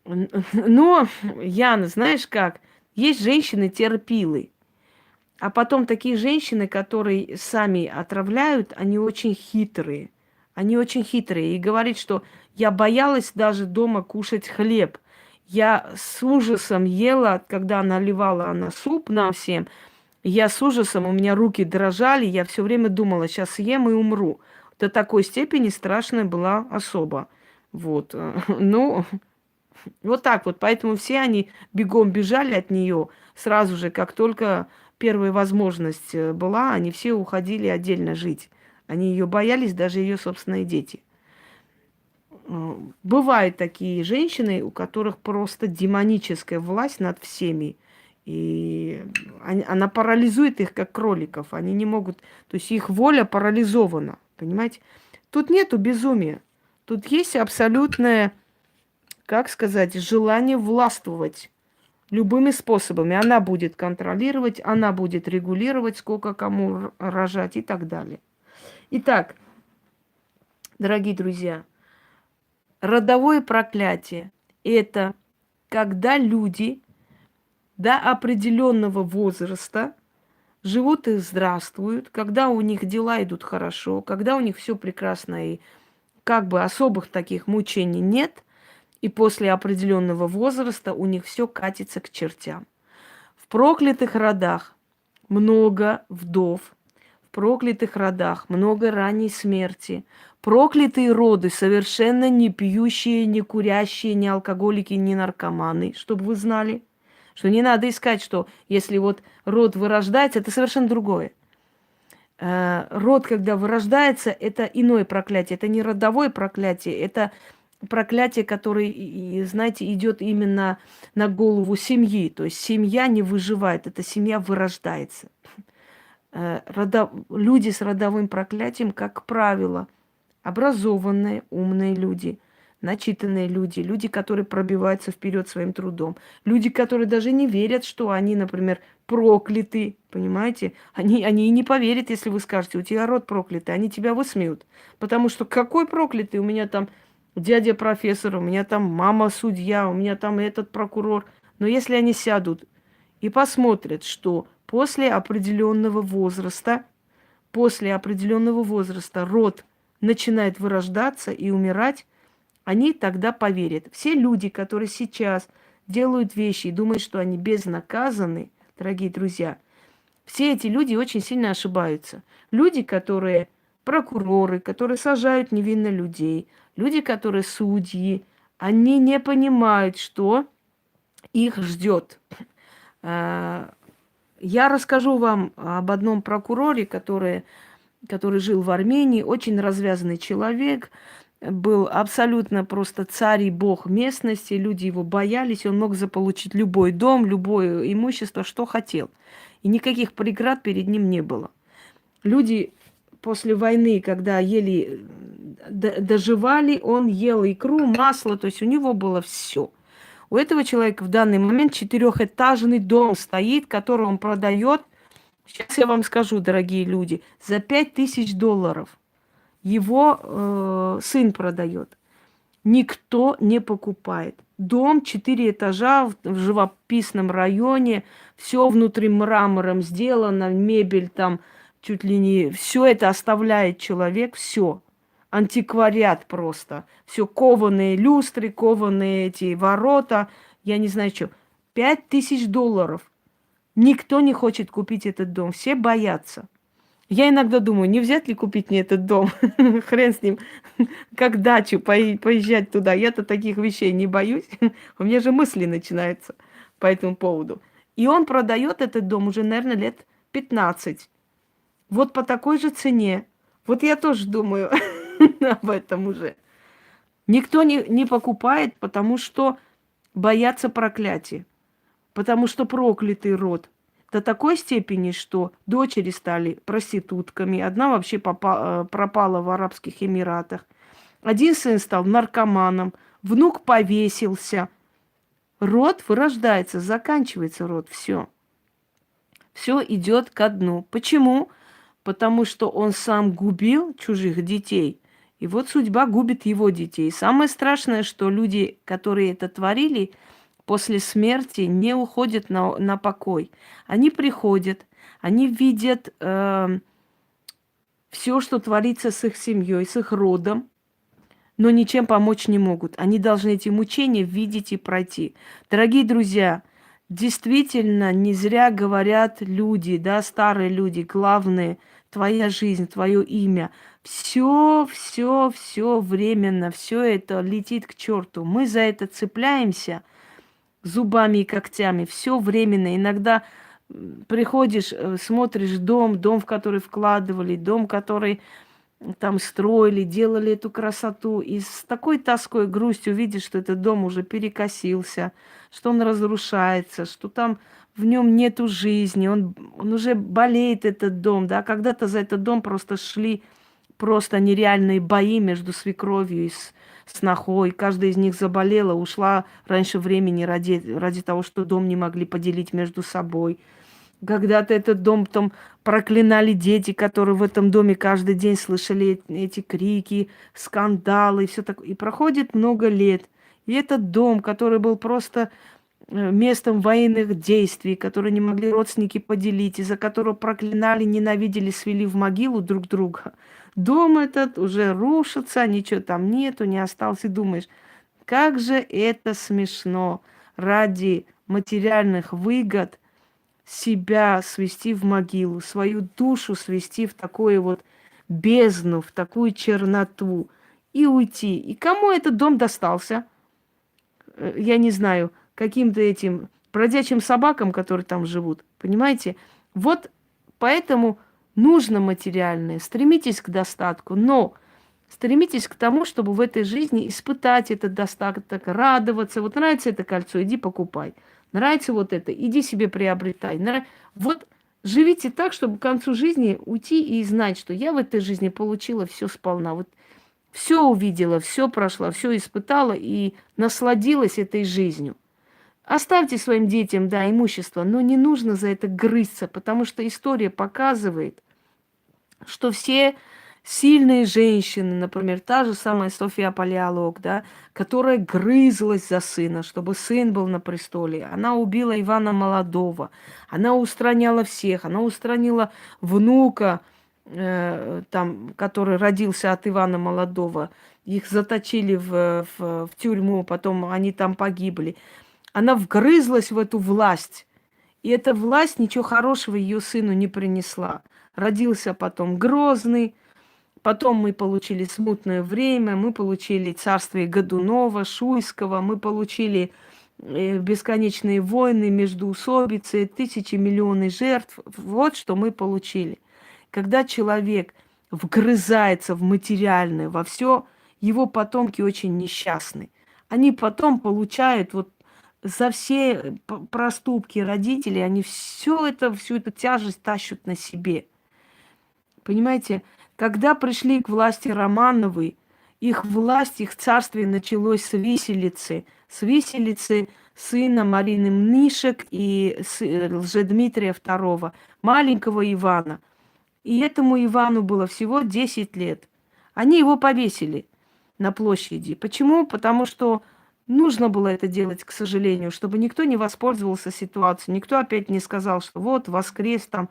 S1: Но, Яна, знаешь как, есть женщины-терпилы, а потом такие женщины, которые сами отравляют, они очень хитрые. Они очень хитрые. И говорит, что я боялась даже дома кушать хлеб. Я с ужасом ела, когда наливала она суп нам всем. Я с ужасом, у меня руки дрожали, я все время думала, сейчас съем и умру. До такой степени страшная была особа. Вот. Ну, вот так вот. Поэтому все они бегом бежали от нее сразу же, как только первая возможность была, они все уходили отдельно жить. Они ее боялись, даже ее собственные дети. Бывают такие женщины, у которых просто демоническая власть над всеми. И она парализует их, как кроликов. Они не могут... То есть их воля парализована. Понимаете? Тут нету безумия. Тут есть абсолютное, как сказать, желание властвовать любыми способами. Она будет контролировать, она будет регулировать, сколько кому рожать и так далее. Итак, дорогие друзья, родовое проклятие – это когда люди до определенного возраста живут и здравствуют, когда у них дела идут хорошо, когда у них все прекрасно и как бы особых таких мучений нет, и после определенного возраста у них все катится к чертям. В проклятых родах много вдов, в проклятых родах много ранней смерти. Проклятые роды совершенно не пьющие, не курящие, не алкоголики, не наркоманы, чтобы вы знали. Что не надо искать, что если вот род вырождается, это совершенно другое. Род, когда вырождается, это иное проклятие. Это не родовое проклятие, это проклятие, которое, знаете, идет именно на голову семьи. То есть семья не выживает, эта семья вырождается. Люди с родовым проклятием, как правило, образованные, умные люди, начитанные люди, люди, которые пробиваются вперед своим трудом, люди, которые даже не верят, что они, например, прокляты, понимаете? Они и не поверят, если вы скажете, у тебя род проклятый, они тебя высмеют. Потому что какой проклятый? У меня там дядя профессор, у меня там мама судья, у меня там этот прокурор. Но если они сядут и посмотрят, что после определенного возраста род начинает вырождаться и умирать, они тогда поверят. Все люди, которые сейчас делают вещи и думают, что они безнаказаны, дорогие друзья, все эти люди очень сильно ошибаются. Люди, которые прокуроры, которые сажают невинно людей, люди, которые судьи, они не понимают, что их ждет. Я расскажу вам об одном прокуроре, который жил в Армении, очень развязанный человек, был абсолютно просто царь и бог местности, люди его боялись, он мог заполучить любой дом, любое имущество, что хотел. И никаких преград перед ним не было. Люди после войны, когда ели, доживали, он ел икру, масло, то есть у него было все. У этого человека в данный момент 4-этажный дом стоит, который он продает. Сейчас я вам скажу, дорогие люди, за $5000 его сын продает. Никто не покупает. Дом 4 этажа в живописном районе, все внутри мрамором сделано, мебель там чуть ли не... Все это оставляет человек, все. Антиквариат просто. Все кованые люстры, кованые эти ворота, я не знаю что. $5000. Никто не хочет купить этот дом, все боятся. Я иногда думаю, не взять ли купить мне этот дом? Хрен с ним, как дачу, поезжать туда. Я-то таких вещей не боюсь. У меня же мысли начинаются по этому поводу. И он продает этот дом уже, наверное, лет 15. Вот по такой же цене. Вот я тоже думаю об этом уже. Никто не покупает, потому что боятся проклятия. Потому что проклятый род. До такой степени, что дочери стали проститутками. Одна вообще пропала в Арабских Эмиратах. Один сын стал наркоманом. Внук повесился. Род вырождается, заканчивается род. Все. все идет ко дну. Почему? Потому что он сам губил чужих детей. И вот судьба губит его детей. Самое страшное, что люди, которые это творили, после смерти не уходят на покой. Они приходят, они видят все, что творится с их семьей, с их родом, но ничем помочь не могут. Они должны эти мучения видеть и пройти. Дорогие друзья, действительно, не зря говорят люди, да, старые люди, главное, твоя жизнь, твое имя. Все временно, все это летит к черту. Мы за это цепляемся зубами и когтями. Все временно. Иногда приходишь, смотришь дом, в который вкладывали, дом, который там строили, делали эту красоту. И с такой тоской, грустью видишь, что этот дом уже перекосился, что он разрушается, что там в нем нету жизни, он уже болеет, этот дом, да. Когда-то за этот дом просто шли просто нереальные бои между свекровью и снохой. Каждая из них заболела, ушла раньше времени ради того, что дом не могли поделить между собой. Когда-то этот дом там проклинали дети, которые в этом доме каждый день слышали эти крики, скандалы и все такое. И проходит много лет. И этот дом, который был просто местом военных действий, которые не могли родственники поделить, из-за которого проклинали, ненавидели, свели в могилу друг друга. Дом этот уже рушится, ничего там нету, не осталось. И думаешь, как же это смешно ради материальных выгод себя свести в могилу, свою душу свести в такое вот бездну, в такую черноту и уйти. И кому этот дом достался? Я не знаю, каким-то этим бродячим собакам, которые там живут. Понимаете? Вот поэтому нужно материальное. Стремитесь к достатку, но стремитесь к тому, чтобы в этой жизни испытать этот достаток, радоваться. Вот нравится это кольцо, иди покупай. Нравится вот это, иди себе приобретай. Вот живите так, чтобы к концу жизни уйти и знать, что я в этой жизни получила все сполна. Вот все увидела, все прошла, все испытала и насладилась этой жизнью. Оставьте своим детям, да, имущество, но не нужно за это грызться, потому что история показывает, что все сильные женщины, например, та же самая София Палеолог, да, которая грызлась за сына, чтобы сын был на престоле. Она убила Ивана Молодого, она устраняла всех, она устранила внука, там, который родился от Ивана Молодого. Их заточили в тюрьму, потом они там погибли. Она вгрызлась в эту власть. И эта власть ничего хорошего ее сыну не принесла. Родился потом Грозный, потом мы получили смутное время, мы получили царствие Годунова, Шуйского, мы получили бесконечные войны, междоусобицы, тысячи, миллионы жертв. Вот что мы получили. Когда человек вгрызается в материальное, во все, его потомки очень несчастны. Они потом получают вот за все проступки родителей, они всю эту тяжесть тащат на себе. Понимаете, когда пришли к власти Романовы, их власть, их царствие началось с виселицы сына Марины Мнишек и Лжедмитрия II, маленького Ивана. И этому Ивану было всего 10 лет. Они его повесили на площади. Почему? Потому что нужно было это делать, к сожалению, чтобы никто не воспользовался ситуацией, никто опять не сказал, что вот воскрес там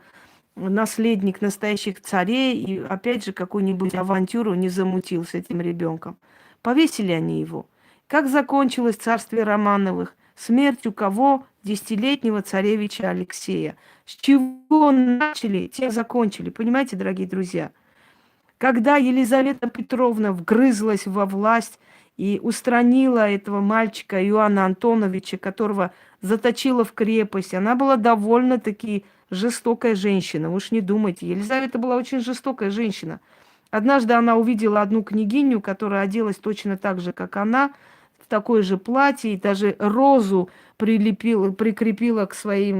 S1: наследник настоящих царей, и опять же какую-нибудь авантюру не замутил с этим ребенком. Повесили они его. Как закончилось царствие Романовых? Смертью кого? 10-летнего царевича Алексея. С чего начали, те закончили. Понимаете, дорогие друзья? Когда Елизавета Петровна вгрызлась во власть и устранила этого мальчика Иоанна Антоновича, которого заточила в крепость, она была довольно-таки жестокая женщина. Вы уж не думайте. Елизавета была очень жестокая женщина. Однажды она увидела одну княгиню, которая оделась точно так же, как она, в такое же платье, и даже розу прикрепила к своей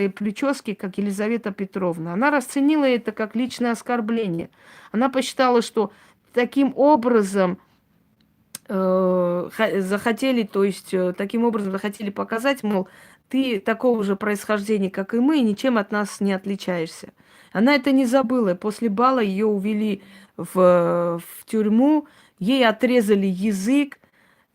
S1: прическе, как Елизавета Петровна. Она расценила это как личное оскорбление. Она посчитала, что таким образом захотели, то есть таким образом захотели показать, мол, ты такого же происхождения, как и мы, и ничем от нас не отличаешься. Она это не забыла. После бала ее увели в тюрьму, ей отрезали язык,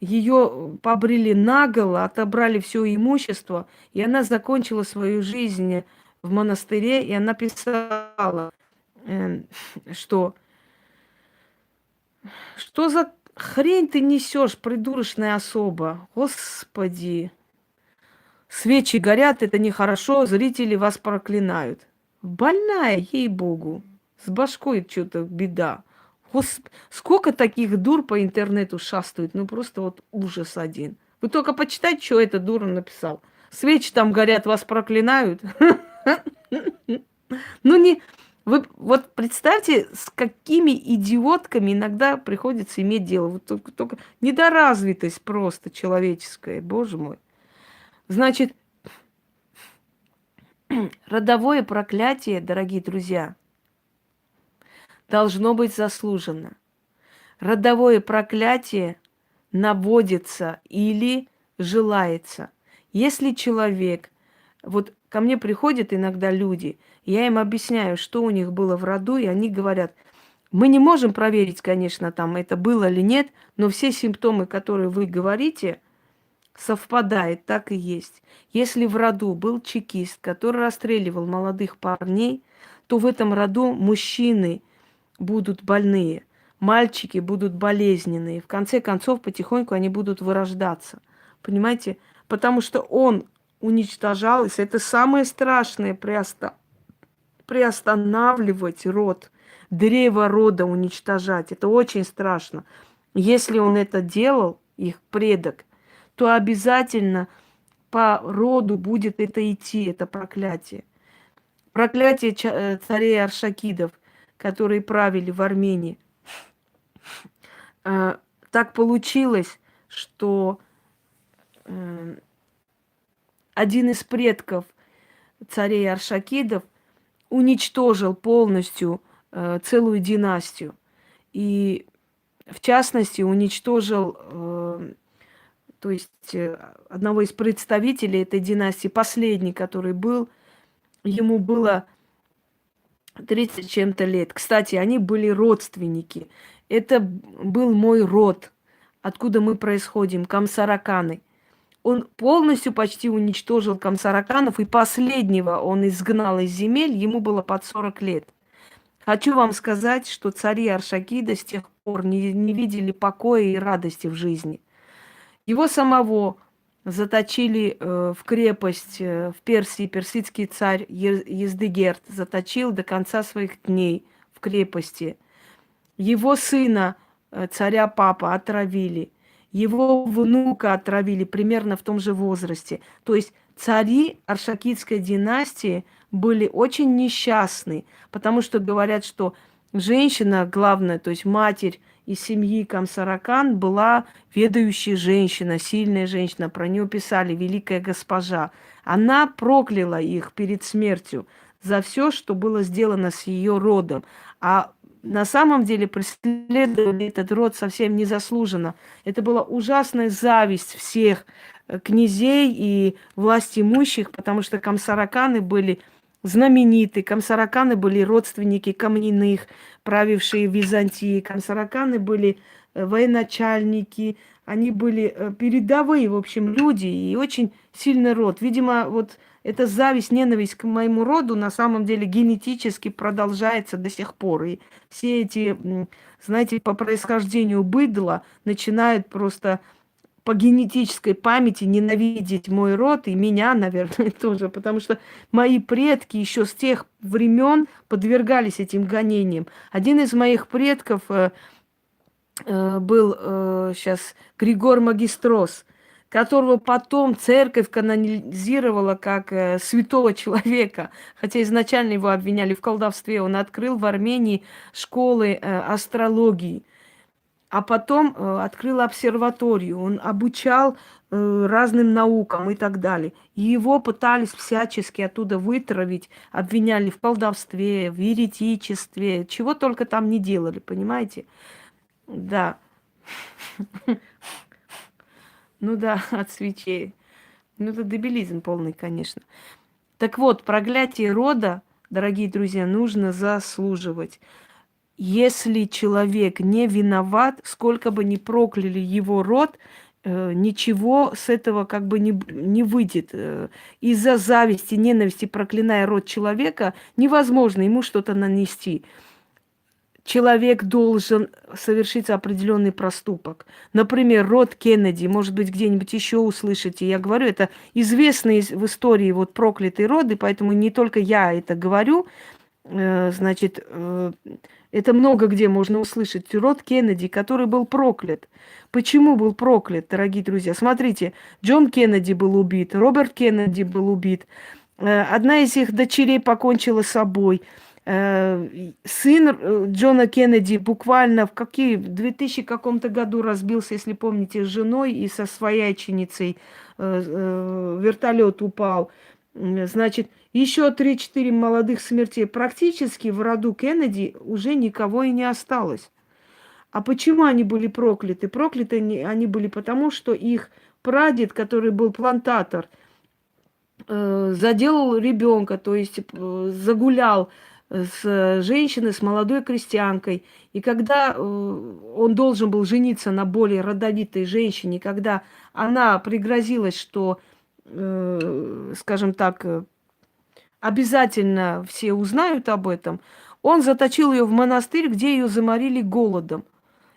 S1: ее побрили наголо, отобрали все имущество, и она закончила свою жизнь в монастыре, и она писала, э, что что за хрень ты несешь, придурочная особа? Господи. Свечи горят, это нехорошо, зрители вас проклинают. Больная, ей-богу. С башкой что-то беда. Сколько таких дур по интернету шастают? Ну, просто вот ужас один. Вы только почитайте, что эта дура написал. Свечи там горят, вас проклинают. Ну, не... Вы вот представьте, с какими идиотками иногда приходится иметь дело. Вот только недоразвитость просто человеческая, боже мой. Значит, родовое проклятие, дорогие друзья, должно быть заслужено. Родовое проклятие наводится или желается. Если человек, вот ко мне приходят иногда люди, я им объясняю, что у них было в роду, и они говорят, мы не можем проверить, конечно, там это было или нет, но все симптомы, которые вы говорите, совпадает, так и есть. Если в роду был чекист, который расстреливал молодых парней, то в этом роду мужчины будут больные, мальчики будут болезненные. В конце концов, потихоньку они будут вырождаться. Понимаете? Потому что он уничтожался. Это самое страшное приостанавливать род, древо рода уничтожать. Это очень страшно. Если он это делал, их предок, то обязательно по роду будет это идти, это проклятие. Проклятие царей Аршакидов, которые правили в Армении. Так получилось, что один из предков царей Аршакидов уничтожил полностью целую династию. И, в частности, уничтожил, то есть, одного из представителей этой династии, последний, который был, ему было 30 чем-то лет. Кстати, они были родственники. Это был мой род, откуда мы происходим, камсараканы. Он полностью почти уничтожил камсараканов, и последнего он изгнал из земель, ему было под 40 лет. Хочу вам сказать, что цари Аршакида с тех пор не видели покоя и радости в жизни. Его самого заточили в крепость в Персии. Персидский царь Ездыгерд заточил до конца своих дней в крепости. Его сына, царя папа, отравили. Его внука отравили примерно в том же возрасте. То есть цари Аршакидской династии были очень несчастны, потому что говорят, что женщина, главная, то есть матерь из семьи Камсаракан, была ведающая женщина, сильная женщина. Про нее писали «Великая госпожа». Она прокляла их перед смертью за все, что было сделано с ее родом. А на самом деле преследовали этот род совсем незаслуженно. Это была ужасная зависть всех князей и властимущих, потому что камсараканы были знамениты. Камсараканы были родственники Каменных, правившие в Византии. Камсараканы были военачальники, они были передовые, в общем, люди и очень сильный род. Видимо, вот эта зависть, ненависть к моему роду на самом деле генетически продолжается до сих пор. И все эти, знаете, по происхождению быдла начинают просто по генетической памяти ненавидеть мой род и меня, наверное, тоже, потому что мои предки еще с тех времен подвергались этим гонениям. Один из моих предков был сейчас Григор Магистрос, которого потом церковь канонизировала как святого человека, хотя изначально его обвиняли в колдовстве. Он открыл в Армении школы астрологии, а потом открыл обсерваторию. Он обучал разным наукам и так далее. И его пытались всячески оттуда вытравить, обвиняли в колдовстве, в еретичестве, чего только там не делали, понимаете? Да. Ну да, от свечей. Ну это дебилизм полный, конечно. Так вот, проклятие рода, дорогие друзья, нужно заслуживать. Если человек не виноват, сколько бы ни прокляли его род, ничего с этого как бы не выйдет. Из-за зависти, ненависти, проклиная род человека, невозможно ему что-то нанести. Человек должен совершить определенный проступок. Например, род Кеннеди, может быть, где-нибудь еще услышите. Я говорю, это известные в истории вот проклятые роды, поэтому не только я это говорю. Значит, это много где можно услышать. Род Кеннеди, который был проклят. Почему был проклят, дорогие друзья? Смотрите, Джон Кеннеди был убит, Роберт Кеннеди был убит. Одна из их дочерей покончила с собой. Сын Джона Кеннеди буквально в 2000 каком-то году разбился, если помните, с женой и со свояченицей. Вертолет упал. Значит, еще 3-4 молодых смертей. Практически в роду Кеннеди уже никого и не осталось. А почему они были прокляты? Прокляты они были потому, что их прадед, который был плантатор, заделал ребенка, то есть загулял с женщиной, с молодой крестьянкой. И когда он должен был жениться на более родовитой женщине, когда она пригрозилась, что, скажем так, обязательно все узнают об этом, он заточил ее в монастырь, где ее заморили голодом.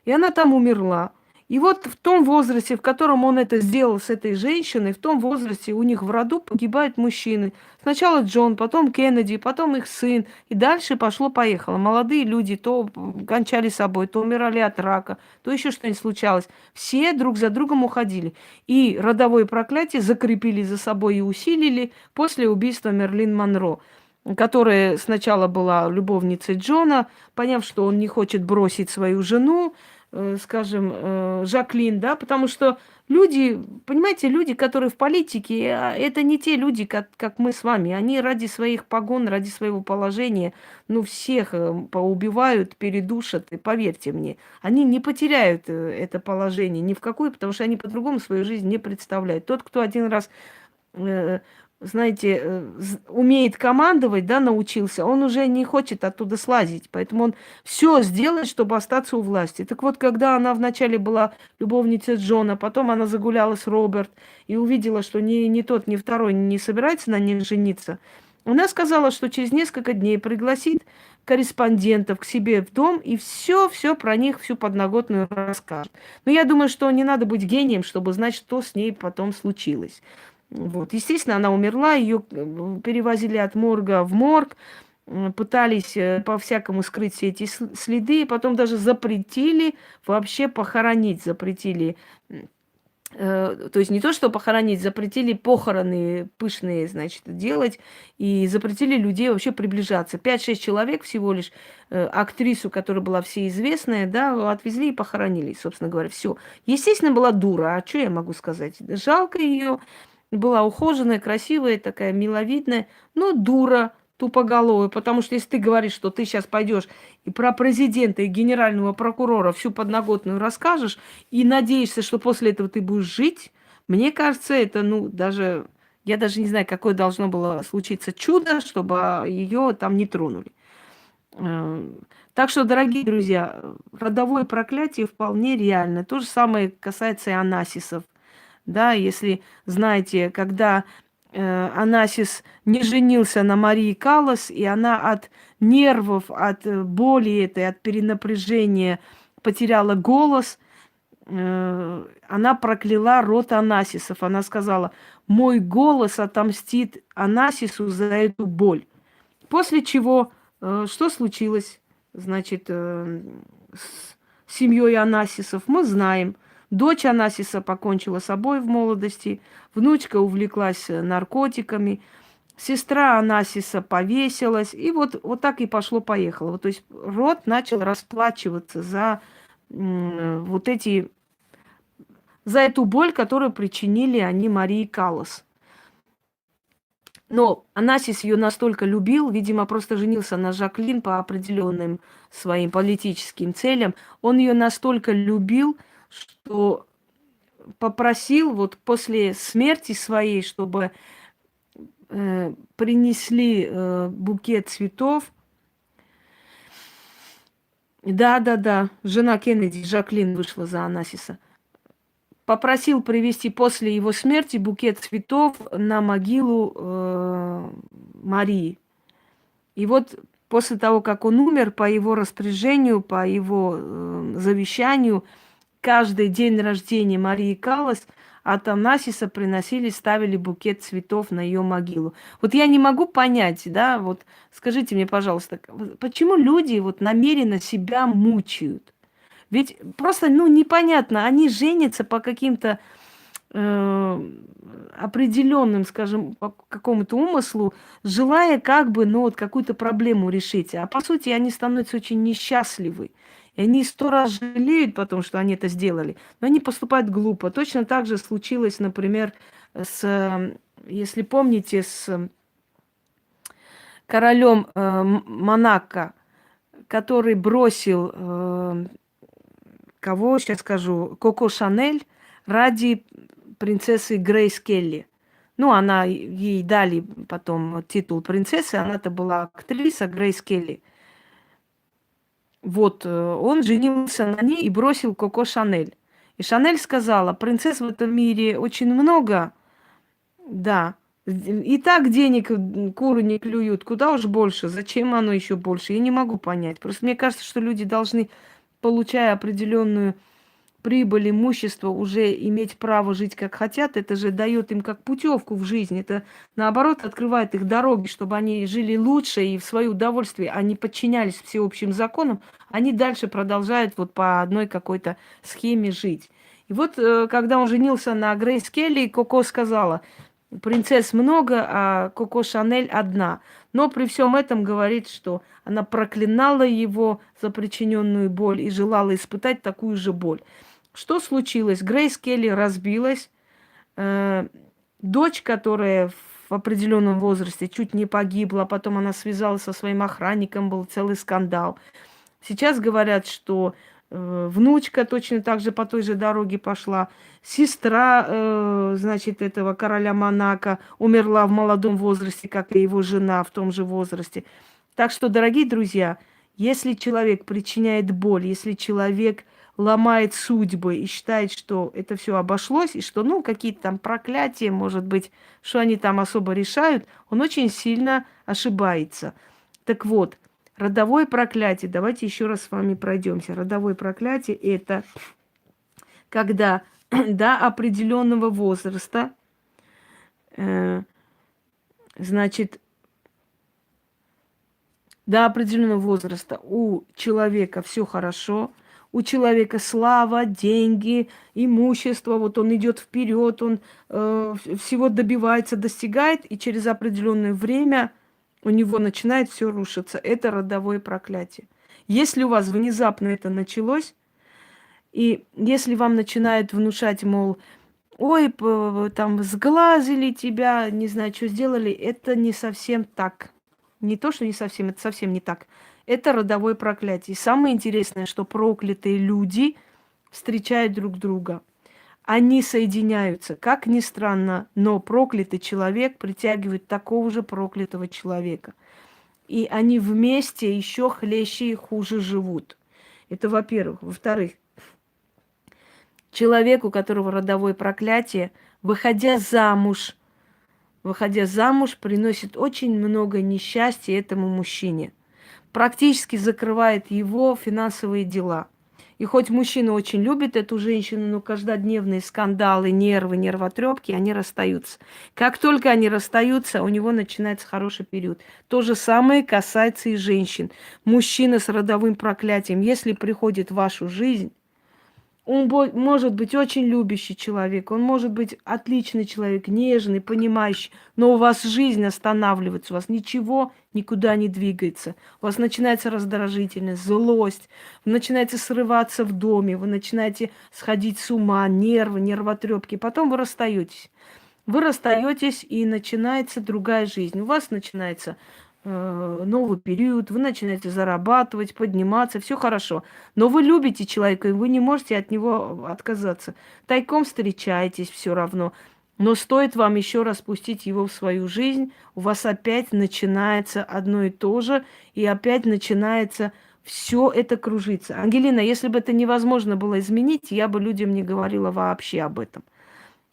S1: И она там умерла. И вот в том возрасте, в котором он это сделал с этой женщиной, в том возрасте у них в роду погибают мужчины. Сначала Джон, потом Кеннеди, потом их сын. И дальше пошло-поехало. Молодые люди то кончали собой, то умирали от рака, то еще что-нибудь случалось. Все друг за другом уходили. И родовое проклятие закрепили за собой и усилили после убийства Мерлин Монро, которая сначала была любовницей Джона, поняв, что он не хочет бросить свою жену, скажем, Жаклин, да, потому что люди, понимаете, люди, которые в политике, это не те люди, как мы с вами. Они ради своих погон, ради своего положения, ну, всех поубивают, передушат, и поверьте мне, они не потеряют это положение ни в какую, потому что они по-другому свою жизнь не представляют. Тот, кто один раз знаете, умеет командовать, да, научился, он уже не хочет оттуда слазить. Поэтому он все сделает, чтобы остаться у власти. Так вот, когда она вначале была любовницей Джона, потом она загуляла с Роберт и увидела, что ни тот, ни второй не собирается на ней жениться, она сказала, что через несколько дней пригласит корреспондентов к себе в дом и все про них, всю подноготную расскажет. Но я думаю, что не надо быть гением, чтобы знать, что с ней потом случилось. Вот. Естественно, она умерла, ее перевозили от морга в морг, пытались по-всякому скрыть все эти следы, и потом даже запретили вообще похоронить, запретили. То есть не то, что похоронить, запретили похороны пышные, значит, делать, и запретили людей вообще приближаться. 5-6 человек всего лишь, актрису, которая была всеизвестная, да, отвезли и похоронили, собственно говоря, все. Естественно, была дура, а что я могу сказать? Жалко ее. Была ухоженная, красивая, такая миловидная, но дура тупоголовая, потому что если ты говоришь, что ты сейчас пойдешь и про президента и генерального прокурора всю подноготную расскажешь и надеешься, что после этого ты будешь жить, мне кажется, это, ну, даже, я даже не знаю, какое должно было случиться чудо, чтобы ее там не тронули. Так что, дорогие друзья, родовое проклятие вполне реально. То же самое касается и Онасисов. Да, если знаете, когда Онасис не женился на Марии Каллас, и она от нервов, от боли этой, от перенапряжения потеряла голос, она прокляла род Онасисов. Она сказала: мой голос отомстит Онасису за эту боль. После чего, что случилось, значит, с семьей Онасисов, мы знаем. Дочь Онасиса покончила с собой в молодости, внучка увлеклась наркотиками, сестра Онасиса повесилась, и вот так и пошло-поехало. Вот, то есть род начал расплачиваться за вот эти, за эту боль, которую причинили они Марии Каллас. Но Онасис ее настолько любил, видимо, просто женился на Жаклин по определенным своим политическим целям. Он ее настолько любил, что попросил вот после смерти своей, чтобы принесли букет цветов. Да, да, да, жена Кеннеди, Жаклин, вышла за Анасиса. Попросил привезти после его смерти букет цветов на могилу Марии. И вот после того, как он умер, по его распоряжению, по его завещанию, каждый день рождения Марии Каллас от Анасиса приносили, ставили букет цветов на ее могилу. Вот я не могу понять, да, вот скажите мне, пожалуйста, почему люди вот намеренно себя мучают? Ведь просто, ну, непонятно, они женятся по каким-то определенным, скажем, по какому-то умыслу, желая как бы, ну, вот какую-то проблему решить. А по сути они становятся очень несчастливы. И они 100 раз жалеют потом, что они это сделали. Но они поступают глупо. Точно так же случилось, например, если помните, с королем Монако, который бросил, кого, сейчас скажу, Коко Шанель ради принцессы Грейс Келли. Ну, она, ей дали потом титул принцессы, она-то была актриса Грейс Келли. Вот, он женился на ней и бросил Коко Шанель. И Шанель сказала, принцесс в этом мире очень много, да, и так денег куры не клюют, куда уж больше, зачем оно еще больше, я не могу понять. Просто мне кажется, что люди должны, получая определенную прибыль, имущество, уже иметь право жить как хотят, это же дает им как путевку в жизнь. Это, наоборот, открывает их дороги, чтобы они жили лучше и в свое удовольствие, они подчинялись всеобщим законам, они дальше продолжают вот по одной какой-то схеме жить. И вот, когда он женился на Грейс Келли, Коко сказала, принцесс много, а Коко Шанель одна. Но при всем этом говорит, что она проклинала его за причиненную боль и желала испытать такую же боль. Что случилось? Грейс Келли разбилась. Дочь, которая в определенном возрасте чуть не погибла, потом она связалась со своим охранником, был целый скандал. Сейчас говорят, что внучка точно так же по той же дороге пошла. Сестра, значит, этого короля Монако умерла в молодом возрасте, как и его жена в том же возрасте. Так что, дорогие друзья, если человек причиняет боль, если человек ломает судьбы и считает, что это все обошлось, и что, ну, какие-то там проклятия, может быть, что они там особо решают, он очень сильно ошибается. Так вот, родовое проклятие, давайте еще раз с вами пройдемся. Родовое проклятие – это когда до определенного возраста, значит, до определенного возраста у человека все хорошо, у человека слава, деньги, имущество, вот он идет вперед, он всего добивается, достигает, и через определенное время у него начинает все рушиться. Это родовое проклятие. Если у вас внезапно это началось, и если вам начинают внушать, мол, ой, там сглазили тебя, не знаю, что сделали, это не совсем так. Не то, что не совсем, это совсем не так. Это родовое проклятие. И самое интересное, что проклятые люди встречают друг друга. Они соединяются. Как ни странно, но проклятый человек притягивает такого же проклятого человека. И они вместе еще хлеще и хуже живут. Это во-первых. Во-вторых, человек, у которого родовое проклятие, выходя замуж, приносит очень много несчастья этому мужчине. Практически закрывает его финансовые дела. И хоть мужчина очень любит эту женщину, но каждодневные скандалы, нервы, нервотрепки, они расстаются. Как только они расстаются, у него начинается хороший период. То же самое касается и женщин. Мужчина с родовым проклятием, если приходит в вашу жизнь, он может быть очень любящий человек, он может быть отличный человек, нежный, понимающий, но у вас жизнь останавливается, у вас ничего никуда не двигается. У вас начинается раздражительность, злость, вы начинаете срываться в доме, вы начинаете сходить с ума, нервы, нервотрепки. Потом вы расстаетесь. Вы расстаетесь, и начинается другая жизнь. У вас начинается новый период, вы начинаете зарабатывать, подниматься, все хорошо. Но вы любите человека, и вы не можете от него отказаться. Тайком встречаетесь все равно. Но стоит вам еще раз пустить его в свою жизнь, у вас опять начинается одно и то же, и опять начинается все это кружиться. Ангелина, если бы это невозможно было изменить, я бы людям не говорила вообще об этом.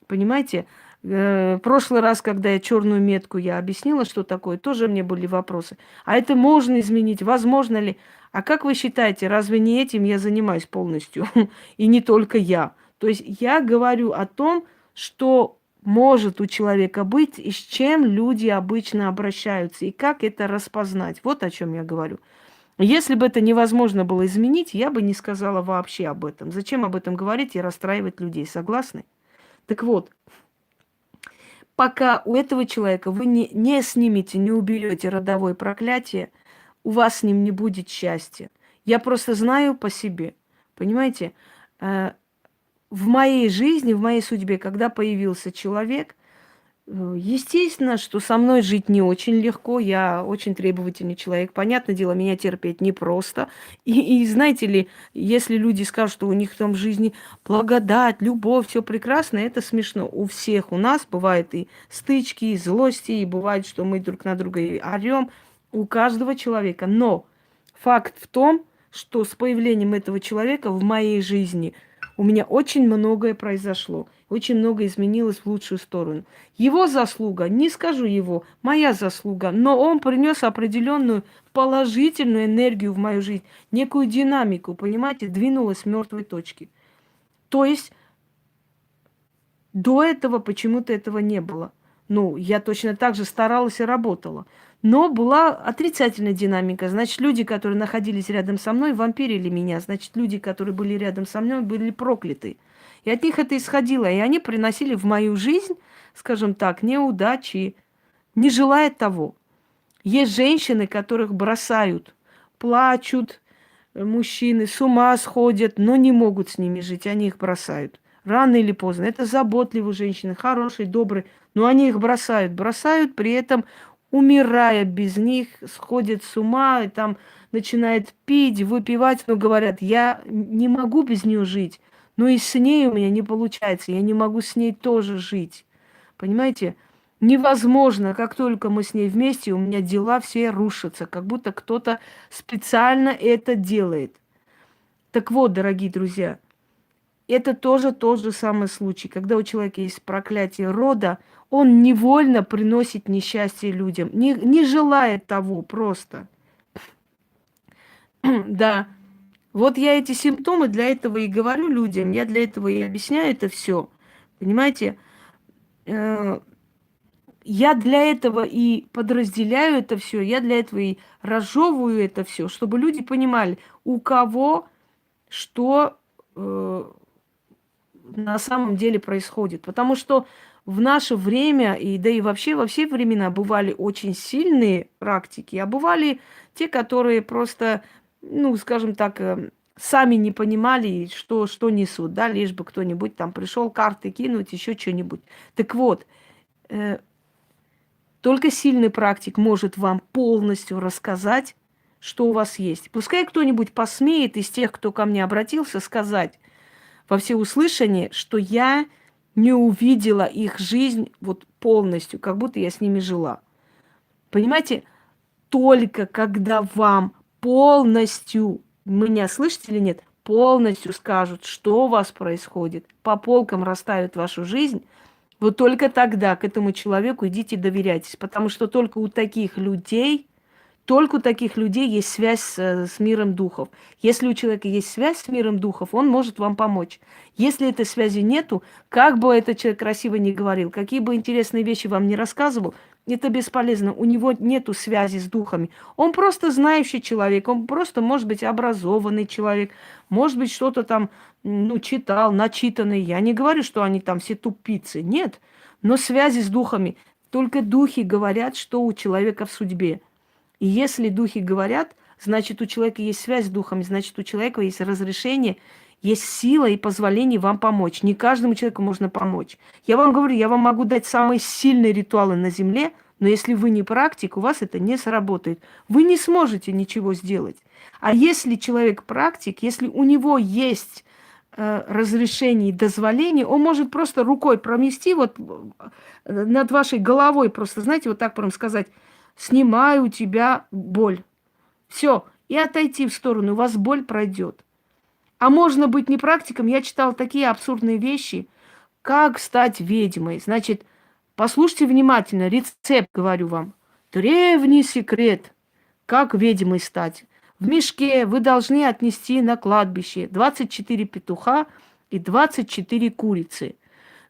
S1: Понимаете? В прошлый раз, когда я черную метку я объяснила, что такое, тоже мне были вопросы. А это можно изменить? Возможно ли? А как вы считаете, разве не этим я занимаюсь полностью? И не только я. То есть я говорю о том, что может у человека быть и с чем люди обычно обращаются, и как это распознать. Вот о чем я говорю. Если бы это невозможно было изменить, я бы не сказала вообще об этом. Зачем об этом говорить и расстраивать людей? Согласны? Так вот, пока у этого человека вы не снимете, не уберете родовое проклятие, у вас с ним не будет счастья. Я просто знаю по себе. Понимаете? В моей жизни, в моей судьбе, когда появился человек, естественно, что со мной жить не очень легко. Я очень требовательный человек. Понятное дело, меня терпеть непросто. И знаете ли, если люди скажут, что у них там в жизни благодать, любовь, все прекрасно, это смешно. У всех у нас бывают и стычки, и злости, и бывает, что мы друг на друга и орем. У каждого человека. Но факт в том, что с появлением этого человека в моей жизни у меня очень многое произошло. Очень много изменилось в лучшую сторону. Его заслуга, не скажу его, моя заслуга, но он принес определенную положительную энергию в мою жизнь, некую динамику, понимаете, двинулась с мертвой точки. То есть до этого почему-то этого не было. Ну, я точно так же старалась и работала. Но была отрицательная динамика. Значит, люди, которые находились рядом со мной, вампирили меня. Значит, люди, которые были рядом со мной, были прокляты. И от них это исходило. И они приносили в мою жизнь, скажем так, неудачи, не желая того. Есть женщины, которых бросают, плачут, мужчины с ума сходят, но не могут с ними жить, они их бросают. Рано или поздно. Это заботливые женщины, хорошие, добрые, но они их бросают, при этом умирая без них, сходят с ума, и там начинают пить, выпивать, но говорят, я не могу без нее жить, но и с ней у меня не получается, я не могу с ней тоже жить. Понимаете? Невозможно, как только мы с ней вместе, у меня дела все рушатся, как будто кто-то специально это делает. Так вот, дорогие друзья, это тоже тот же самый случай, когда у человека есть проклятие рода, он невольно приносит несчастье людям, не желая того просто. Да, вот я эти симптомы для этого и говорю людям, я для этого и объясняю это все. Понимаете? Я для этого и подразделяю это все, я для этого и разжевываю это все, чтобы люди понимали, у кого что на самом деле происходит. Потому что в наше время, и да и вообще во все времена бывали очень сильные практики, а бывали те, которые просто, ну, скажем так, сами не понимали, что несут, да, лишь бы кто-нибудь там пришел карты кинуть, еще что-нибудь. Так вот, только сильный практик может вам полностью рассказать, что у вас есть. Пускай кто-нибудь посмеет из тех, кто ко мне обратился, сказать во всеуслышание, что я не увидела их жизнь вот полностью, как будто я с ними жила. Понимаете, только когда вам полностью, меня слышите или нет, полностью скажут, что у вас происходит, по полкам расставят вашу жизнь, вот только тогда к этому человеку идите доверяйтесь, потому что только у таких людей есть связь с миром духов. Если у человека есть связь с миром духов, он может вам помочь. Если этой связи нету, как бы этот человек красиво ни говорил, какие бы интересные вещи вам ни рассказывал, это бесполезно. У него нету связи с духами. Он просто знающий человек, он просто, может быть, образованный человек, может быть, что-то там, ну, читал, начитанный. Я не говорю, что они там все тупицы. Нет. Но связи с духами. Только духи говорят, что у человека в судьбе. И если духи говорят, значит, у человека есть связь с духами, значит, у человека есть разрешение, есть сила и позволение вам помочь. Не каждому человеку можно помочь. Я вам говорю, я вам могу дать самые сильные ритуалы на земле, Но если вы не практик, у вас это не сработает. Вы не сможете ничего сделать. А если человек практик, если у него есть разрешение и дозволение, он может просто рукой промести вот над вашей головой, просто, знаете, вот так прям сказать, снимаю у тебя боль. Все, и отойти в сторону, у вас боль пройдет. А можно быть не практиком. Я читала такие абсурдные вещи, как стать ведьмой. Значит, послушайте внимательно, рецепт, говорю вам. Древний секрет, как ведьмой стать. В мешке вы должны отнести на кладбище 24 петуха и 24 курицы.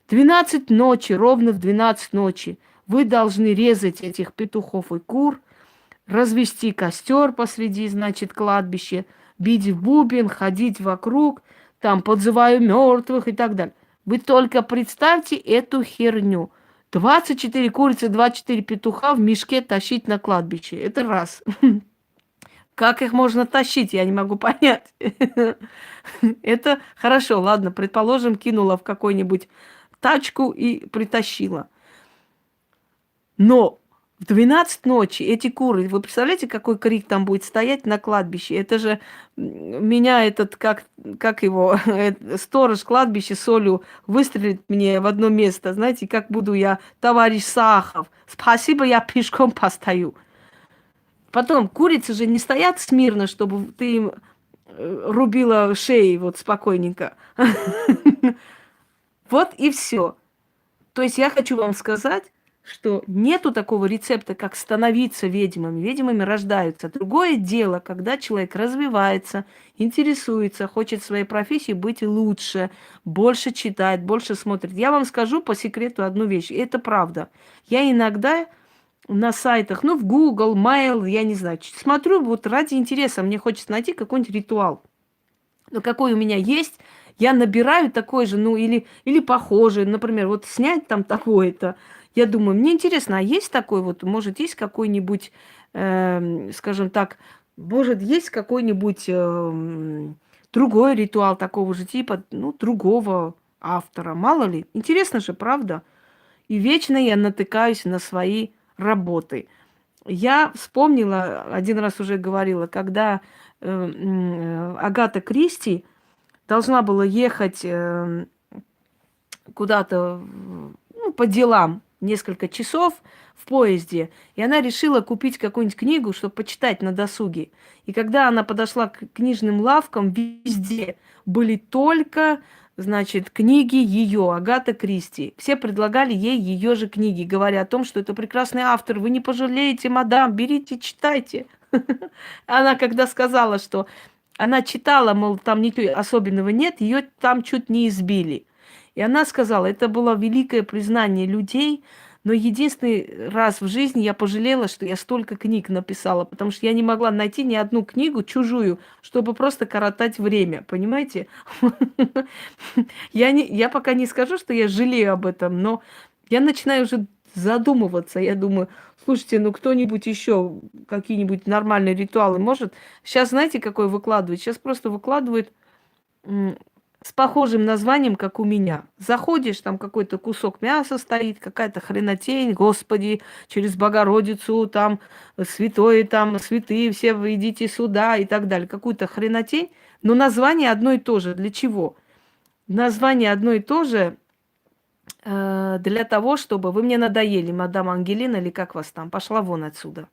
S1: 12 ночи, ровно в 12 ночи, вы должны резать этих петухов и кур, развести костер посреди, значит, кладбища, бить в бубен, ходить вокруг, там, подзываю мертвых и так далее. Вы только представьте эту херню. 24 курицы, 24 петуха в мешке тащить на кладбище. Это раз. Как их можно тащить, я не могу понять. Это хорошо, ладно, предположим, кинула в какую-нибудь тачку и притащила. Но в 12 ночи эти куры, вы представляете, какой крик там будет стоять на кладбище? Это же меня этот, как его, сторож кладбища солью выстрелит мне в одно место. Знаете, как буду я, товарищ Сахов, спасибо, я пешком постою. Потом, курицы же не стоят смирно, чтобы ты им рубила шеи вот спокойненько. Вот и все. То есть я хочу вам сказать, что нету такого рецепта, как становиться ведьмами. Ведьмами рождаются. Другое дело, когда человек развивается, интересуется, хочет в своей профессии быть лучше, больше читает, больше смотрит. Я вам скажу по секрету одну вещь, и это правда. Я иногда на сайтах, ну, в Google, Mail, я не знаю, смотрю вот ради интереса, мне хочется найти какой-нибудь ритуал. Но какой у меня есть, я набираю такой же, ну, или похожий, например, вот снять там такое-то. Я думаю, мне интересно, а есть такой вот, может, есть какой-нибудь, скажем так, может, есть какой-нибудь другой ритуал такого же типа, ну, другого автора, мало ли. Интересно же, правда? И вечно я натыкаюсь на свои работы. Я вспомнила, один раз уже говорила, когда Агата Кристи должна была ехать куда-то, ну, по делам несколько часов в поезде, и она решила купить какую-нибудь книгу, чтобы почитать на досуге. И когда она подошла к книжным лавкам, везде были только, значит, книги ее, Агата Кристи. Все предлагали ей ее же книги, говоря о том, что это прекрасный автор, вы не пожалеете, мадам, берите, читайте. Она когда сказала, что она читала, мол, там ничего особенного нет, ее там чуть не избили. И она сказала, это было великое признание людей, но единственный раз в жизни я пожалела, что я столько книг написала, потому что я не могла найти ни одну книгу чужую, чтобы просто коротать время, понимаете? Я пока не скажу, что я жалею об этом, но я начинаю уже задумываться. Я думаю, слушайте, ну кто-нибудь еще какие-нибудь нормальные ритуалы может? Сейчас знаете, какой выкладывает? Сейчас просто выкладывает с похожим названием, как у меня. Заходишь, там какой-то кусок мяса стоит, какая-то хренотень, Господи, через Богородицу, там святое, там святые, все вы идите сюда и так далее. Какую-то хренотень, но название одно и то же. Для чего? Название одно и то же для того, чтобы вы мне надоели, мадам Ангелина, или как вас там, пошла вон отсюда.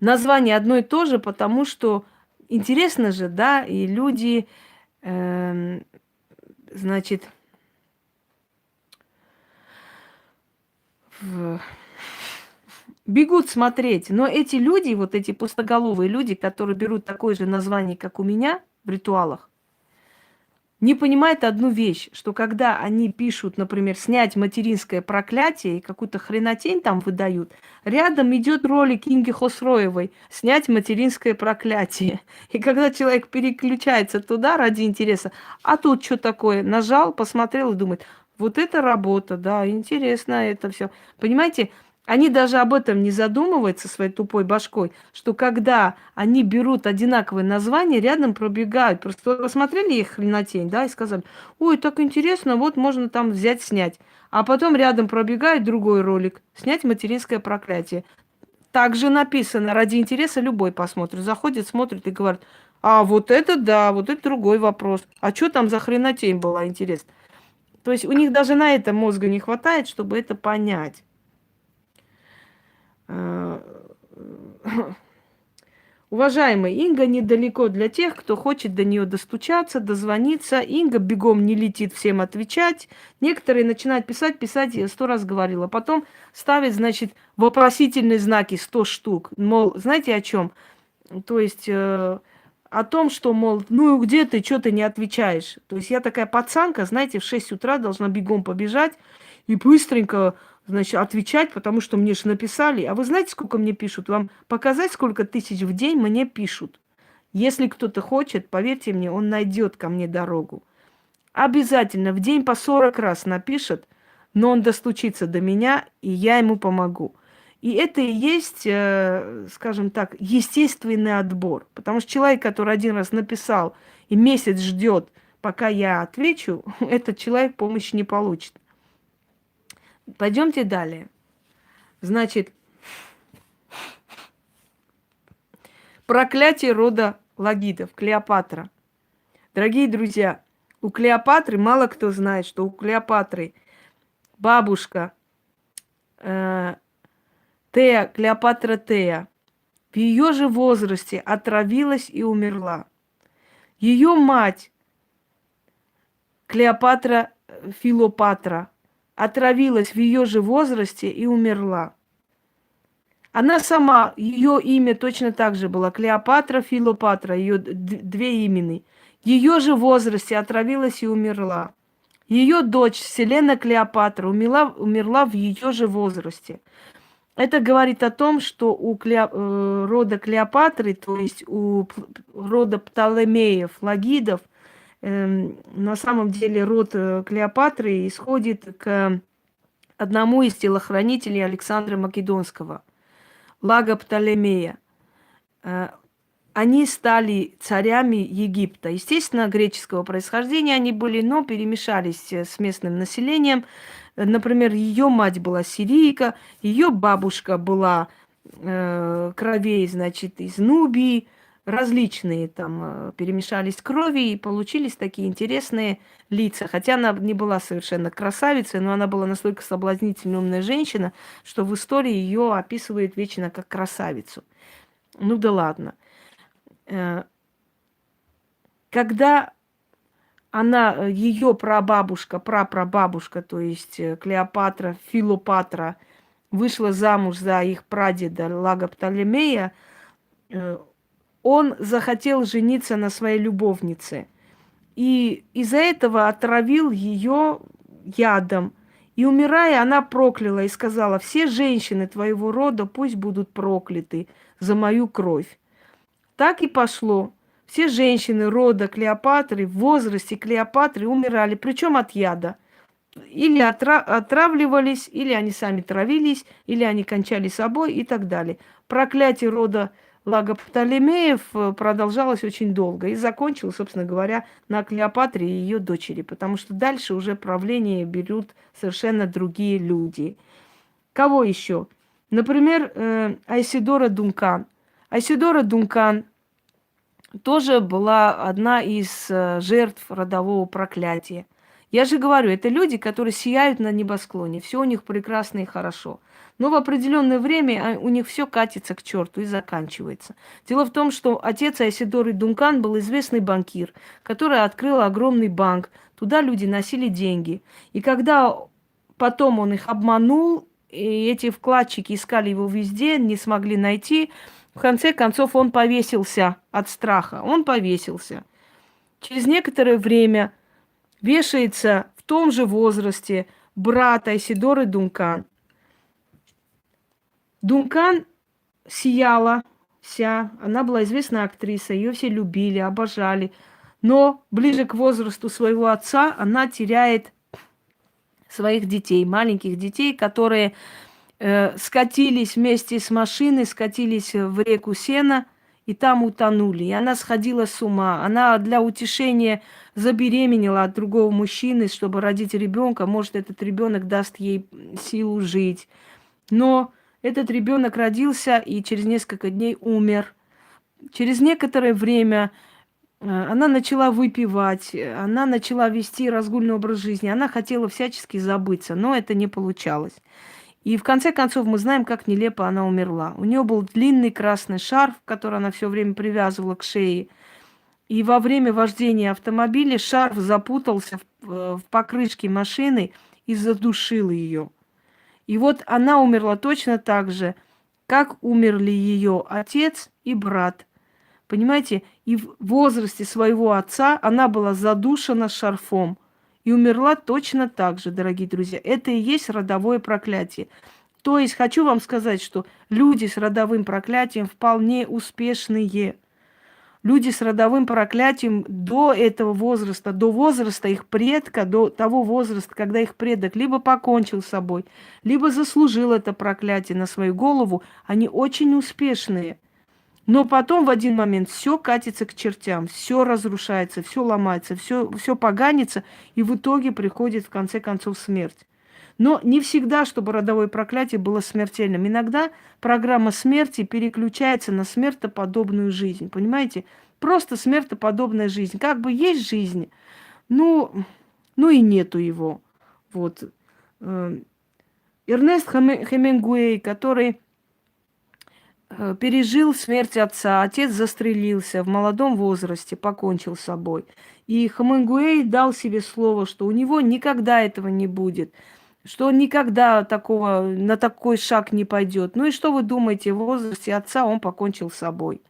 S1: Название одно и то же, потому что интересно же, да, и люди, значит, бегут смотреть. Но эти люди, вот эти пустоголовые люди, которые берут такое же название, как у меня в ритуалах, не понимает одну вещь, что когда они пишут, например, снять материнское проклятие и какую-то хренотень там выдают, рядом идет ролик Инги Хосроевой «Снять материнское проклятие». И когда человек переключается туда ради интереса, а тут что такое, нажал, посмотрел и думает, вот это работа, да, интересно это все. Понимаете, Они даже об этом не задумываются своей тупой башкой, что когда они берут одинаковые названия, рядом пробегают. Просто посмотрели их хренотень, да, и сказали, ой, так интересно, вот можно там взять, снять. А потом рядом пробегает другой ролик, снять материнское проклятие. Также написано, ради интереса любой посмотрит. Заходит, смотрит и говорит, а вот это да, вот это другой вопрос. А что там за хренотень была, интересно? То есть у них даже на это мозга не хватает, чтобы это понять. Э, Уважаемый, Инга недалеко для тех, кто хочет до нее достучаться, дозвониться. Инга бегом не летит всем отвечать. Некоторые начинают писать, я 100 раз говорила. Потом ставят, значит, вопросительные знаки 100 штук. Мол, знаете о чем? То есть о том, что, мол, ну где ты, что ты не отвечаешь? То есть я такая пацанка, знаете, в 6 утра должна бегом побежать и быстренько, значит, отвечать, потому что мне же написали. А вы знаете, сколько мне пишут? Вам показать, сколько тысяч в день мне пишут? Если кто-то хочет, поверьте мне, он найдет ко мне дорогу. Обязательно в день по 40 раз напишет, но он достучится до меня, и я ему помогу. И это и есть, скажем так, естественный отбор. Потому что человек, который один раз написал и месяц ждет, пока я отвечу, этот человек помощи не получит. Пойдемте далее. Значит, проклятие рода Лагидов, Клеопатра. Дорогие друзья, у Клеопатры мало кто знает, что у Клеопатры бабушка Тея, Клеопатра Тея, в ее же возрасте отравилась и умерла. Ее мать, Клеопатра Филопатра, отравилась в ее же возрасте и умерла. Она сама, ее имя точно так же было, Клеопатра Филопатра, ее две имени. В ее же возрасте отравилась и умерла. Ее дочь Селена Клеопатра умерла в ее же возрасте. Это говорит о том, что у рода Клеопатры, то есть у рода Птолемеев, Лагидов, на самом деле род Клеопатры исходит к одному из телохранителей Александра Македонского, Лага Птолемея. Они стали царями Египта. Естественно, греческого происхождения они были, но перемешались с местным населением. Например, ее мать была сирийка, ее бабушка была кровей, значит, из Нубии. Различные там перемешались крови и получились такие интересные лица. Хотя она не была совершенно красавицей, но она была настолько соблазнительная умная женщина, что в истории ее описывают вечно как красавицу. Ну да ладно. Когда она, ее прабабушка, прапрабабушка, то есть Клеопатра, Филопатра, вышла замуж за их прадеда Лага Птолемея, он захотел жениться на своей любовнице. И из-за этого отравил ее ядом. И умирая, она прокляла и сказала, все женщины твоего рода пусть будут прокляты за мою кровь. Так и пошло. Все женщины рода Клеопатры в возрасте Клеопатры умирали, причем от яда. Или отравливались, или они сами травились, или они кончали собой и так далее. Проклятие рода Лагоптолемеев продолжалось очень долго и закончилось, собственно говоря, на Клеопатре и ее дочери, потому что дальше уже правление берут совершенно другие люди. Кого еще? Например, Айсидора Дункан. Айсидора Дункан тоже была одна из жертв родового проклятия. Я же говорю, это люди, которые сияют на небосклоне, все у них прекрасно и хорошо. Но в определенное время у них все катится к черту и заканчивается. Дело в том, что отец Айсидоры Дункан был известный банкир, который открыл огромный банк. Туда люди носили деньги. И когда потом он их обманул, и эти вкладчики искали его везде, не смогли найти, в конце концов он повесился от страха. Он повесился. Через некоторое время вешается в том же возрасте брат Айсидоры Дункан. Дункан сияла вся, она была известная актриса, ее все любили, обожали. Но ближе к возрасту своего отца она теряет своих детей, маленьких детей, которые скатились вместе с машиной, скатились в реку Сена и там утонули. И она сходила с ума. Она для утешения забеременела от другого мужчины, чтобы родить ребенка. Может, этот ребенок даст ей силу жить. Но этот ребенок родился и через несколько дней умер. Через некоторое время она начала выпивать, она начала вести разгульный образ жизни. Она хотела всячески забыться, но это не получалось. И в конце концов мы знаем, как нелепо она умерла. У нее был длинный красный шарф, который она все время привязывала к шее. И во время вождения автомобиля шарф запутался в покрышке машины и задушил ее. И вот она умерла точно так же, как умерли ее отец и брат. Понимаете, и в возрасте своего отца она была задушена шарфом и умерла точно так же, дорогие друзья. Это и есть родовое проклятие. То есть хочу вам сказать, что люди с родовым проклятием вполне успешные. Люди с родовым проклятием до этого возраста, до возраста их предка, до того возраста, когда их предок либо покончил с собой, либо заслужил это проклятие на свою голову, они очень успешные. Но потом в один момент все катится к чертям, все разрушается, все ломается, все поганится, и в итоге приходит в конце концов смерть. Но не всегда, чтобы родовое проклятие было смертельным. Иногда программа смерти переключается на смертоподобную жизнь. Понимаете? Просто смертоподобная жизнь. Как бы есть жизнь, ну и нету его. Вот. Эрнест Хемингуэй, который пережил смерть отца. Отец застрелился в молодом возрасте, покончил с собой. И Хемингуэй дал себе слово, что у него никогда этого не будет, что он никогда на такой шаг не пойдет. Ну и что вы думаете, в возрасте отца он покончил с собой.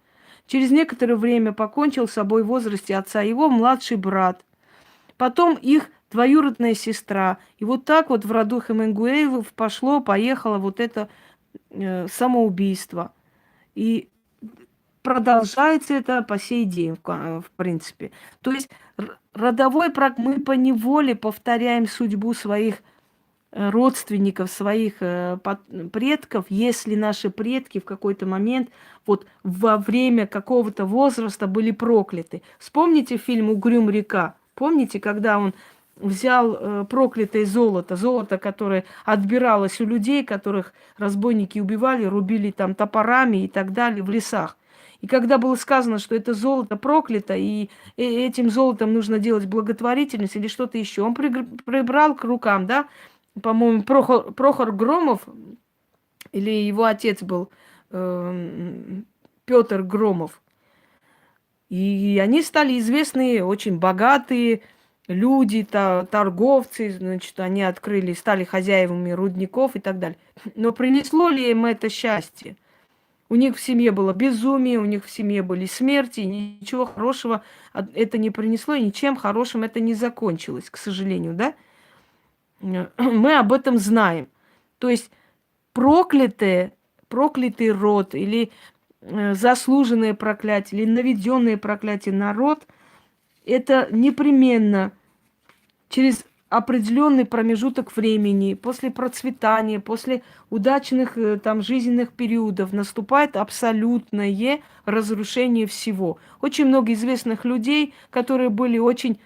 S1: Через некоторое время покончил с собой в возрасте отца его младший брат. Потом их двоюродная сестра. И вот так вот в роду Хемингуэевых поехало вот это самоубийство. И продолжается это по сей день, в принципе. То есть родовой брак, мы поневоле повторяем судьбу своих родственников, своих предков, если наши предки в какой-то момент, вот во время какого-то возраста были прокляты. Вспомните фильм «Угрюм река». Помните, когда он взял проклятое золото, золото, которое отбиралось у людей, которых разбойники убивали, рубили там топорами и так далее в лесах. И когда было сказано, что это золото проклято, и этим золотом нужно делать благотворительность или что-то еще, он прибрал к рукам, да, по-моему, Прохор Громов, или его отец был Петр Громов. И они стали известные, очень богатые люди, торговцы, значит, они стали хозяевами рудников и так далее. Но принесло ли им это счастье? У них в семье было безумие, у них в семье были смерти, ничего хорошего это не принесло, и ничем хорошим это не закончилось, к сожалению, да? Мы об этом знаем. То есть проклятый род или заслуженное проклятие, или наведенное проклятие на род, это непременно через определенный промежуток времени, после процветания, после удачных там жизненных периодов наступает абсолютное разрушение всего. Очень много известных людей, которые были очень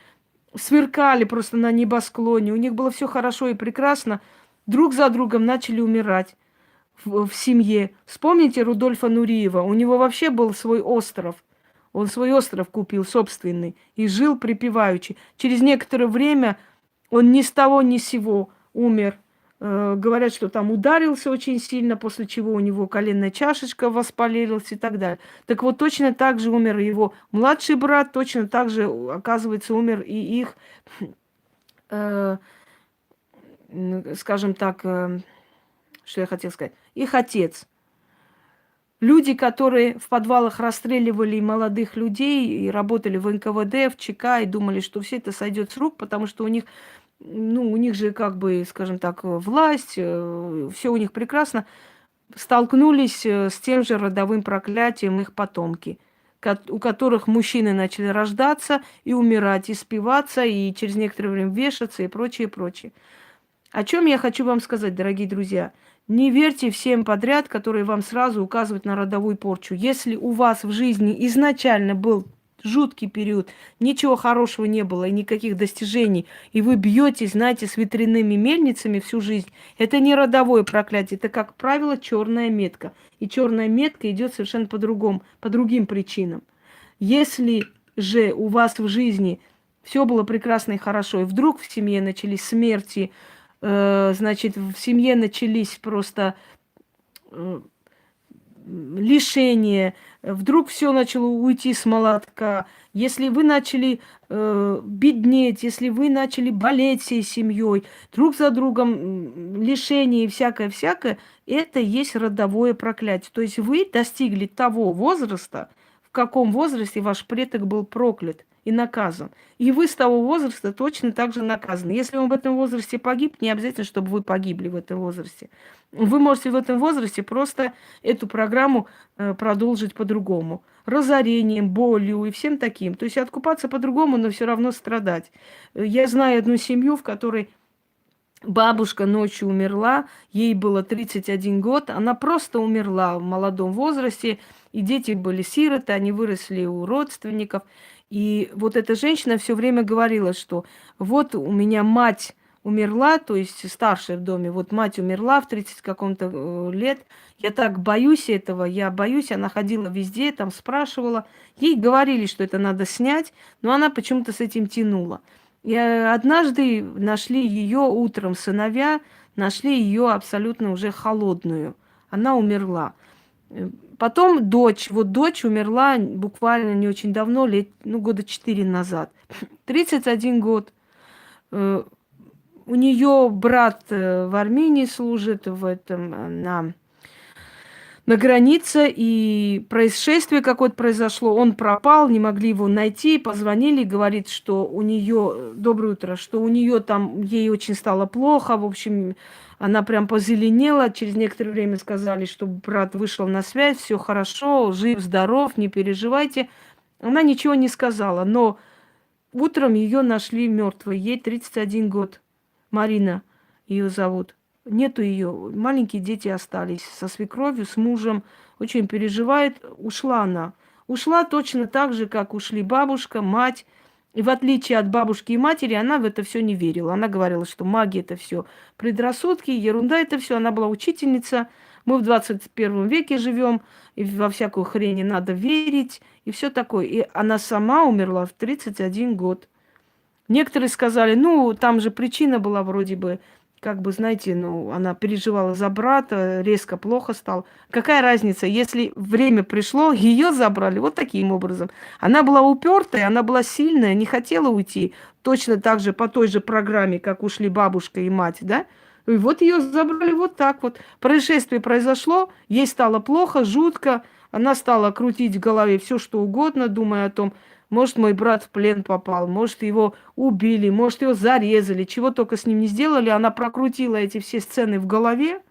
S1: сверкали просто на небосклоне, у них было все хорошо и прекрасно, друг за другом начали умирать в семье. Вспомните Рудольфа Нуриева, у него вообще был свой остров. Он свой остров купил собственный и жил припеваючи. Через некоторое время он ни с того ни с сего умер. Говорят, что там ударился очень сильно, после чего у него коленная чашечка воспалилась и так далее. Так вот, точно так же умер его младший брат, точно так же, оказывается, умер и их, скажем так, что я хотела сказать, их отец. Люди, которые в подвалах расстреливали молодых людей и работали в НКВД, в ЧК, и думали, что все это сойдет с рук, потому что у них же, как бы, скажем так, власть, все у них прекрасно, столкнулись с тем же родовым проклятием их потомки, у которых мужчины начали рождаться и умирать, и спиваться, и через некоторое время вешаться, и прочее, прочее. О чем я хочу вам сказать, дорогие друзья? Не верьте всем подряд, которые вам сразу указывают на родовую порчу. Если у вас в жизни изначально был жуткий период, ничего хорошего не было и никаких достижений, и вы бьетесь, знаете, с ветряными мельницами всю жизнь, это не родовое проклятие, это, как правило, черная метка. И черная метка идет совершенно по-другому, по другим причинам. Если же у вас в жизни все было прекрасно и хорошо, и вдруг в семье начались смерти, значит, в семье начались просто э, лишения, вдруг все начало уйти с молотка, если вы начали беднеть, если вы начали болеть всей семьей, друг за другом лишения и всякое-всякое, это есть родовое проклятие. То есть вы достигли того возраста, в каком возрасте ваш предок был проклят и наказан. И вы с того возраста точно так же наказаны. Если он в этом возрасте погиб, не обязательно, чтобы вы погибли в этом возрасте. Вы можете в этом возрасте просто эту программу продолжить по-другому. Разорением, болью и всем таким. То есть откупаться по-другому, но все равно страдать. Я знаю одну семью, в которой бабушка ночью умерла, ей было 31 год, она просто умерла в молодом возрасте, и дети были сироты, они выросли у родственников. И вот эта женщина все время говорила, что вот у меня мать умерла, то есть старшая в доме, вот мать умерла в 30 каком-то лет, я так боюсь этого, я боюсь, она ходила везде, там спрашивала, ей говорили, что это надо снять, но она почему-то с этим тянула. И однажды нашли ее утром сыновья, нашли ее абсолютно уже холодную. Она умерла. Потом дочь, вот дочь умерла буквально не очень давно, года 4 назад. 31 год. У нее брат в Армении служит в этом, на границе, и происшествие какое-то произошло, он пропал, не могли его найти, позвонили, говорит, что у нее, доброе утро, что у нее там, ей очень стало плохо, в общем, она прям позеленела, через некоторое время сказали, что брат вышел на связь, все хорошо, жив, здоров, не переживайте. Она ничего не сказала, но утром ее нашли мертвой, ей 31 год, Марина ее зовут. Нету ее. Маленькие дети остались со свекровью, с мужем. Очень переживает. Ушла она. Ушла точно так же, как ушли бабушка, мать. И в отличие от бабушки и матери, она в это все не верила. Она говорила, что магия это все предрассудки, ерунда это все. Она была учительница. Мы в 21 веке живем, и во всякую хрень не надо верить, и все такое. И она сама умерла в 31 год. Некоторые сказали, ну, там же причина была вроде бы, как бы, знаете, ну, она переживала за брата, резко плохо стал. Какая разница, если время пришло, ее забрали вот таким образом. Она была упертая, она была сильная, не хотела уйти. Точно так же по той же программе, как ушли бабушка и мать, да? И вот ее забрали вот так вот. Происшествие произошло, ей стало плохо, жутко. Она стала крутить в голове все, что угодно, думая о том, может, мой брат в плен попал, может, его убили, может, его зарезали, чего только с ним не сделали. Она прокрутила эти все сцены в голове,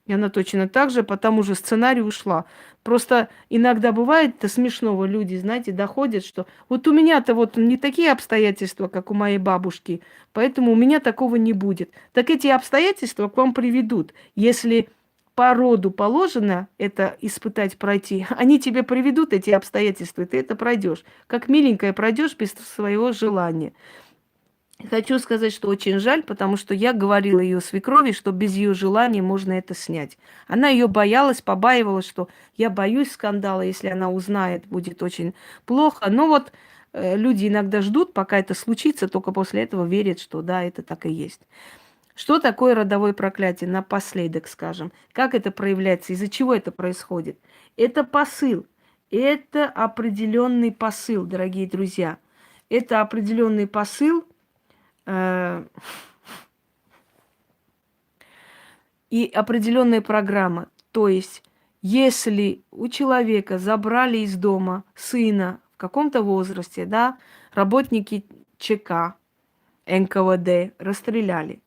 S1: и она точно так же по тому же сценарию ушла. Просто иногда бывает, это смешного, люди, знаете, доходят, что вот у меня-то вот не такие обстоятельства, как у моей бабушки, поэтому у меня такого не будет. Так эти обстоятельства к вам приведут, если по роду положено это испытать, пройти, они тебе приведут эти обстоятельства, и ты это пройдешь. Как миленькая пройдешь без своего желания. Хочу сказать, что очень жаль, потому что я говорила ее свекрови, что без ее желания можно это снять. Она ее боялась, побаивалась, что я боюсь скандала, если она узнает, будет очень плохо. Но вот люди иногда ждут, пока это случится, только после этого верят, что да, это так и есть. Что такое родовое проклятие? Напоследок скажем. Как это проявляется? Из-за чего это происходит? Это посыл. Это определенный посыл, дорогие друзья. Это определенный посыл и определенная программа. То есть, если у человека забрали из дома сына в каком-то возрасте, да, работники ЧК, НКВД расстреляли.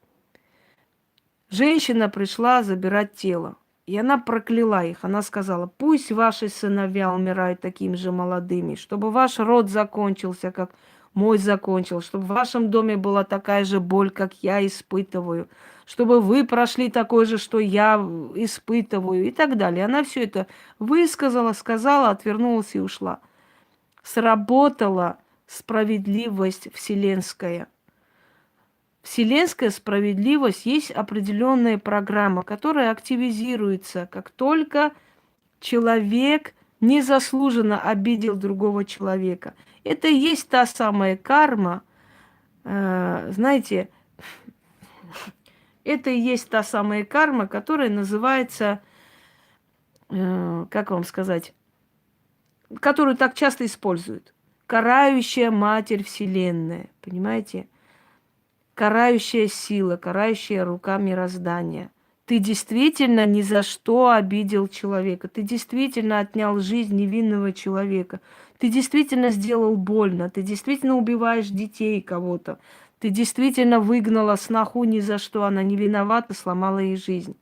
S1: Женщина пришла забирать тело. И она прокляла их. Она сказала, пусть ваши сыновья умирают такими же молодыми, чтобы ваш род закончился, как мой закончил, чтобы в вашем доме была такая же боль, как я испытываю, чтобы вы прошли такое же, что я испытываю и так далее. Она все это высказала, сказала, отвернулась и ушла. Сработала справедливость вселенская. Вселенская справедливость есть определенная программа, которая активизируется, как только человек незаслуженно обидел другого человека. Это и есть та самая карма, знаете, это и есть та самая карма, которая называется, как вам сказать, которую так часто используют. Карающая Матерь Вселенная, понимаете? Карающая сила, карающая рука мироздания. Ты действительно ни за что обидел человека. Ты действительно отнял жизнь невинного человека. Ты действительно сделал больно. Ты действительно убиваешь детей кого-то. Ты действительно выгнала сноху ни за что. Она не виновата, сломала ей жизнь.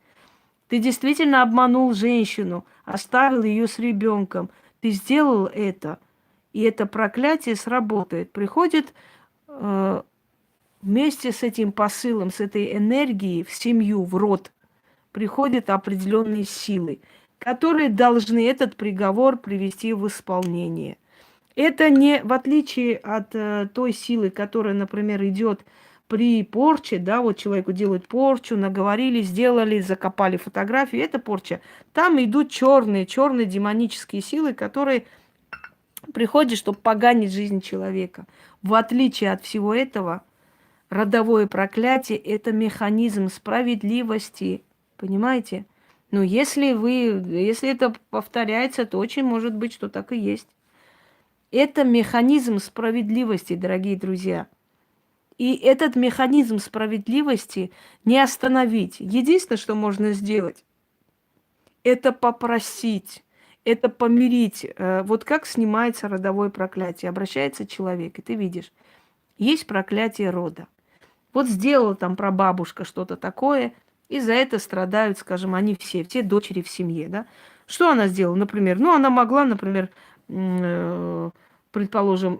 S1: Ты действительно обманул женщину, оставил ее с ребенком. Ты сделал это, и это проклятие сработает. Приходит вместе с этим посылом, с этой энергией в семью, в род, приходят определенные силы, которые должны этот приговор привести в исполнение. Это не в отличие от той силы, которая, например, идет при порче, да, вот человеку делают порчу, наговорили, сделали, закопали фотографию, это порча. Там идут черные демонические силы, которые приходят, чтобы поганить жизнь человека. В отличие от всего этого, родовое проклятие – это механизм справедливости, понимаете? Но если это повторяется, то очень может быть, что так и есть. Это механизм справедливости, дорогие друзья. И этот механизм справедливости не остановить. Единственное, что можно сделать, это попросить, это помирить. Вот как снимается родовое проклятие. Обращается человек, и ты видишь, есть проклятие рода. Вот сделала там прабабушка что-то такое, и за это страдают, скажем, они все дочери в семье, да. Что она сделала, например? Ну, она могла, например, предположим,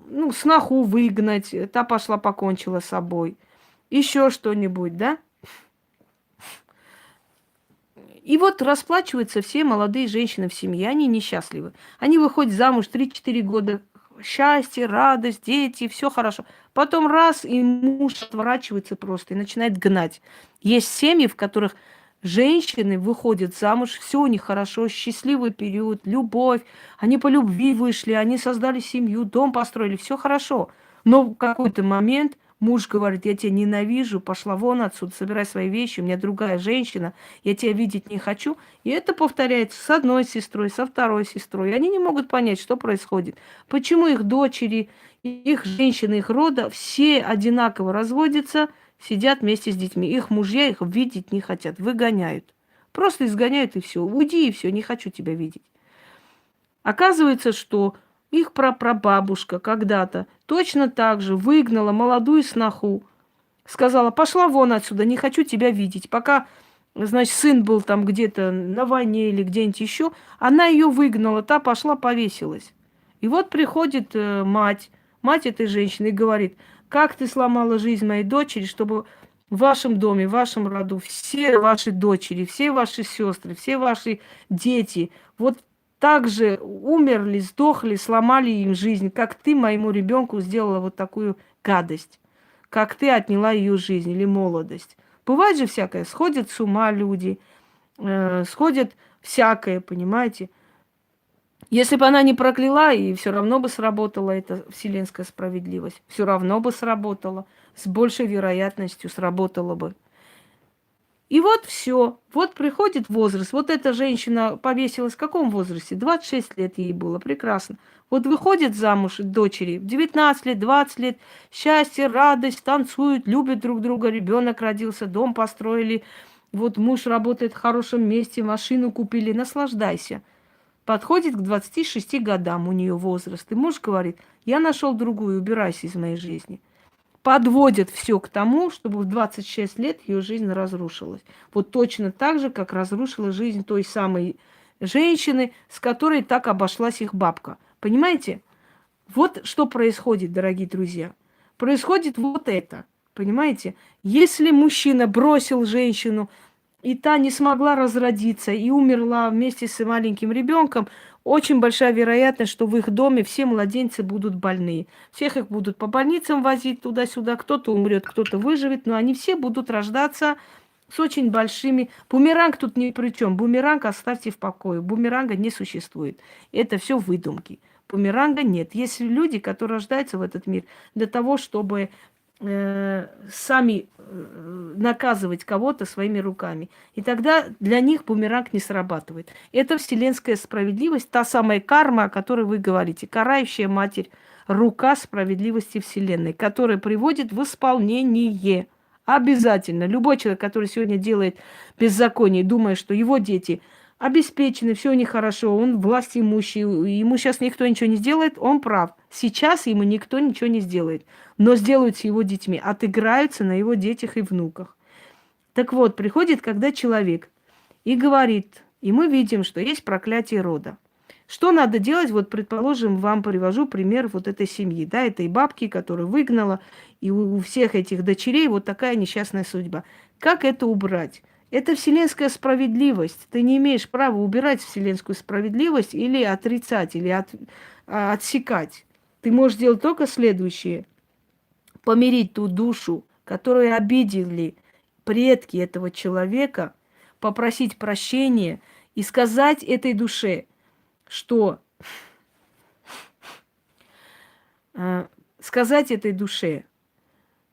S1: ну, сноху выгнать, та пошла покончила с собой. Еще что-нибудь, да? И вот расплачиваются все молодые женщины в семье, они несчастливы. Они выходят замуж 3-4 года, счастье, радость, дети, все хорошо. Потом раз, и муж отворачивается просто и начинает гнать. Есть семьи, в которых женщины выходят замуж, все у них хорошо, счастливый период, любовь, они по любви вышли, они создали семью, дом построили, все хорошо. Но в какой-то момент муж говорит: я тебя ненавижу, пошла вон отсюда, собирай свои вещи, у меня другая женщина, я тебя видеть не хочу. И это повторяется с одной сестрой, со второй сестрой. И они не могут понять, что происходит. Почему их дочери, их женщины, их рода все одинаково разводятся, сидят вместе с детьми. Их мужья их видеть не хотят, выгоняют. Просто изгоняют и все. Уйди и все, не хочу тебя видеть. Оказывается, что их прапрабабушка когда-то точно так же выгнала молодую сноху. Сказала: пошла вон отсюда, не хочу тебя видеть. Пока, значит, сын был там где-то на войне или где-нибудь еще, она ее выгнала, та пошла повесилась. И вот приходит мать этой женщины и говорит: как ты сломала жизнь моей дочери, чтобы в вашем доме, в вашем роду все ваши дочери, все ваши сестры, все ваши дети вот так же умерли, сдохли, сломали им жизнь, как ты моему ребенку сделала вот такую гадость, как ты отняла ее жизнь или молодость. Бывает же всякое, сходят с ума люди, сходят всякое, понимаете. Если бы она не прокляла, и все равно бы сработала эта вселенская справедливость, все равно бы сработала, с большей вероятностью сработала бы. И вот все. Вот приходит возраст. Вот эта женщина повесилась в каком возрасте? 26 лет ей было. Прекрасно. Вот выходит замуж дочери в 19 лет, 20 лет. Счастье, радость, танцуют, любят друг друга. Ребенок родился, дом построили. Вот муж работает в хорошем месте, машину купили. Наслаждайся. Подходит к 26 годам у нее возраст. И муж говорит: я нашел другую, убирайся из моей жизни. Подводят все к тому, чтобы в 26 лет ее жизнь разрушилась. Вот точно так же, как разрушила жизнь той самой женщины, с которой так обошлась их бабка. Понимаете? Вот что происходит, дорогие друзья. Происходит вот это. Понимаете? Если мужчина бросил женщину, и та не смогла разродиться и умерла вместе с маленьким ребенком, очень большая вероятность, что в их доме все младенцы будут больные. Всех их будут по больницам возить туда-сюда. Кто-то умрет, кто-то выживет, но они все будут рождаться с очень большими... Бумеранг тут ни при чем. Бумеранг оставьте в покое. Бумеранга не существует. Это все выдумки. Бумеранга нет. Есть люди, которые рождаются в этот мир для того, чтобы сами наказывать кого-то своими руками. И тогда для них бумеранг не срабатывает. Это вселенская справедливость, та самая карма, о которой вы говорите. Карающая матерь, рука справедливости Вселенной, которая приводит в исполнение. Обязательно. Любой человек, который сегодня делает беззаконие, думая, что его дети обеспечены, все у них хорошо, он власть имущий, ему сейчас никто ничего не сделает, он прав. Сейчас ему никто ничего не сделает, но сделают с его детьми, отыграются на его детях и внуках. Так вот, приходит когда человек и говорит, и мы видим, что есть проклятие рода. Что надо делать? Вот, предположим, вам привожу пример вот этой семьи, да, этой бабки, которая выгнала, и у всех этих дочерей вот такая несчастная судьба. Как это убрать? Это вселенская справедливость. Ты не имеешь права убирать вселенскую справедливость или отрицать, или отсекать. Ты можешь делать только следующее. Помирить ту душу, которую обидели предки этого человека, попросить прощения и сказать этой душе, что сказать этой душе,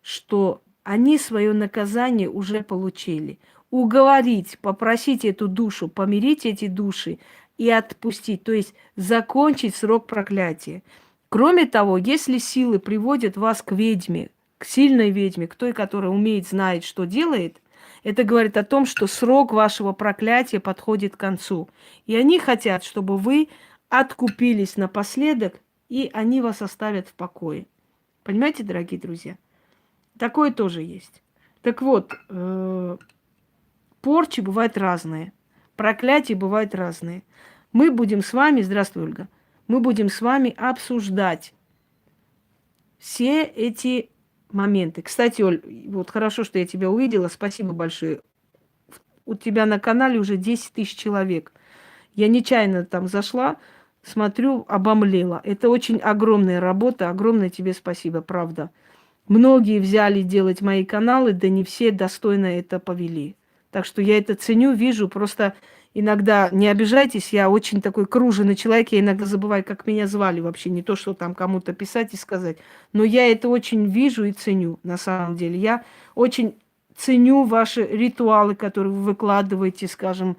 S1: что они свое наказание уже получили. Уговорить, попросить эту душу, помирить эти души и отпустить, то есть закончить срок проклятия. Кроме того, если силы приводят вас к ведьме, к сильной ведьме, к той, которая умеет, знает, что делает, это говорит о том, что срок вашего проклятия подходит к концу. И они хотят, чтобы вы откупились напоследок, и они вас оставят в покое. Понимаете, дорогие друзья? Такое тоже есть. Так вот, порчи бывают разные, проклятия бывают разные. Мы будем с вами, здравствуй, Ольга, мы будем с вами обсуждать все эти моменты. Кстати, Оль, вот хорошо, что я тебя увидела, спасибо большое. У тебя на канале уже 10 тысяч человек. Я нечаянно там зашла, смотрю, обомлела. Это очень огромная работа, огромное тебе спасибо, правда. Многие взяли делать мои каналы, да не все достойно это повели. Так что я это ценю, вижу, просто иногда не обижайтесь, я очень такой круженный человек, я иногда забываю, как меня звали вообще, не то, что там кому-то писать и сказать. Но я это очень вижу и ценю, на самом деле. Я очень ценю ваши ритуалы, которые вы выкладываете, скажем,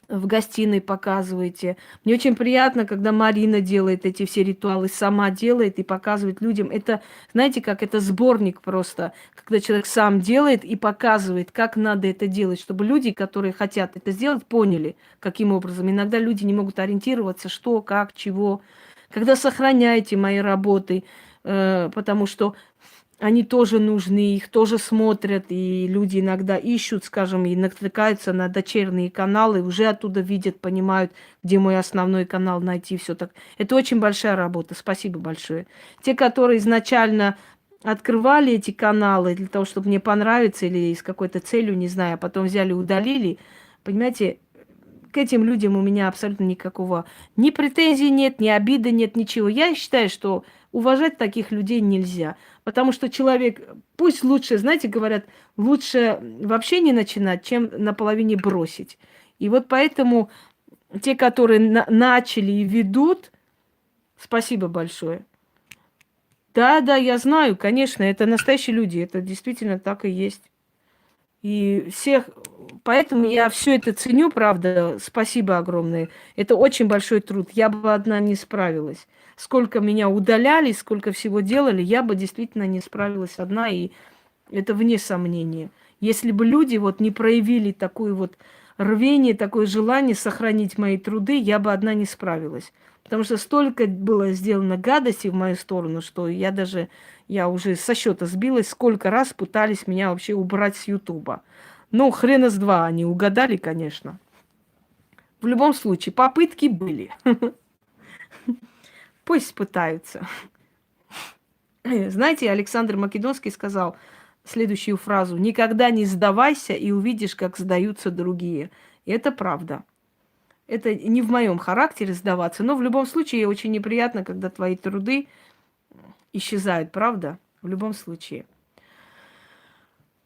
S1: в гостиной показываете. Мне очень приятно, когда Марина делает эти все ритуалы, сама делает и показывает людям. Это, знаете, как это сборник просто, когда человек сам делает и показывает, как надо это делать, чтобы люди, которые хотят это сделать, поняли, каким образом. Иногда люди не могут ориентироваться, что, как, чего. Когда сохраняете мои работы, потому что они тоже нужны, их тоже смотрят, и люди иногда ищут, скажем, и натыкаются на дочерние каналы, уже оттуда видят, понимают, где мой основной канал найти, все так. Это очень большая работа, спасибо большое. Те, которые изначально открывали эти каналы для того, чтобы мне понравиться или с какой-то целью, не знаю, а потом взяли, удалили, понимаете, к этим людям у меня абсолютно никакого ни претензий нет, ни обиды нет, ничего. Я считаю, что уважать таких людей нельзя. Потому что человек, пусть лучше, знаете, говорят, лучше вообще не начинать, чем наполовине бросить. И вот поэтому те, которые начали и ведут, спасибо большое. Да, да, я знаю, конечно, это настоящие люди, это действительно так и есть. И всех, поэтому я все это ценю, правда, спасибо огромное. Это очень большой труд, я бы одна не справилась. Сколько меня удаляли, сколько всего делали, я бы действительно не справилась одна, и это вне сомнения. Если бы люди вот не проявили такое вот рвение, такое желание сохранить мои труды, я бы одна не справилась. Потому что столько было сделано гадостей в мою сторону, что я уже со счета сбилась, сколько раз пытались меня вообще убрать с Ютуба. Ну, хрена с два они угадали, конечно. В любом случае, попытки были. Пусть пытаются. Знаете, Александр Македонский сказал следующую фразу: «Никогда не сдавайся, и увидишь, как сдаются другие». И это правда. Это не в моем характере сдаваться, но в любом случае очень неприятно, когда твои труды исчезают, правда? В любом случае.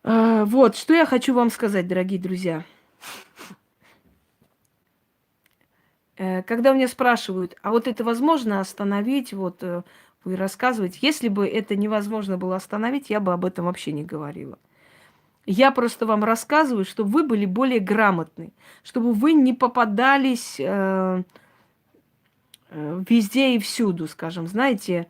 S1: Вот, что я хочу вам сказать, дорогие друзья. Когда у меня спрашивают, а вот это возможно остановить, вот вы рассказываете, если бы это невозможно было остановить, я бы об этом вообще не говорила. Я просто вам рассказываю, чтобы вы были более грамотны, чтобы вы не попадались везде и всюду, скажем, знаете,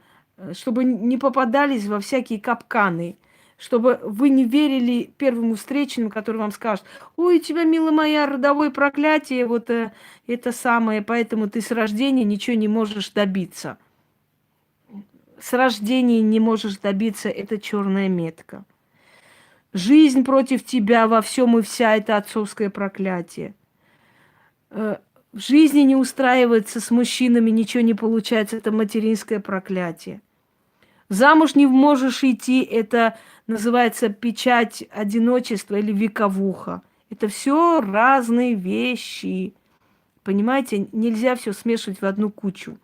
S1: чтобы не попадались во всякие капканы, чтобы вы не верили первому встречному, который вам скажет: ой, у тебя, милая моя, родовое проклятие, вот это самое, поэтому ты с рождения ничего не можешь добиться. С рождения не можешь добиться, это черная метка. Жизнь против тебя во всем и вся, это отцовское проклятие. В жизни не устраивается с мужчинами, ничего не получается, это материнское проклятие. Замуж не можешь идти, это называется печать одиночества или вековуха. Это все разные вещи. Понимаете, нельзя все смешивать в одну кучу.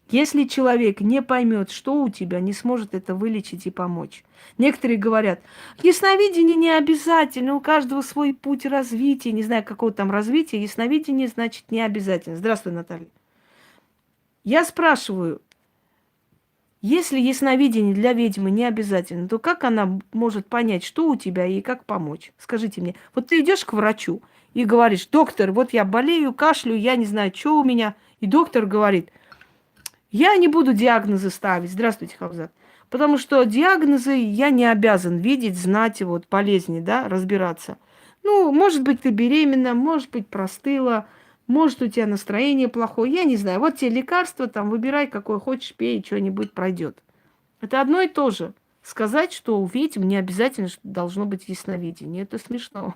S1: Если человек не поймет, что у тебя, не сможет это вылечить и помочь. Некоторые говорят, ясновидение не обязательно, у каждого свой путь развития, не знаю, какого там развития, ясновидение значит не обязательно. Здравствуй, Наталья. Я спрашиваю, если ясновидение для ведьмы не обязательно, то как она может понять, что у тебя и как помочь? Скажите мне, вот ты идешь к врачу и говоришь: доктор, вот я болею, кашляю, я не знаю, что у меня. И доктор говорит: я не буду диагнозы ставить. Здравствуйте, Хавзат. Потому что диагнозы я не обязан видеть, знать, вот, болезни, да, разбираться. Ну, может быть, ты беременна, может быть, простыла, может, у тебя настроение плохое, я не знаю. Вот тебе лекарство, там, выбирай, какое хочешь, пей, что-нибудь пройдет. Это одно и то же. Сказать, что у ведьм не обязательно что должно быть ясновидение. Это смешно.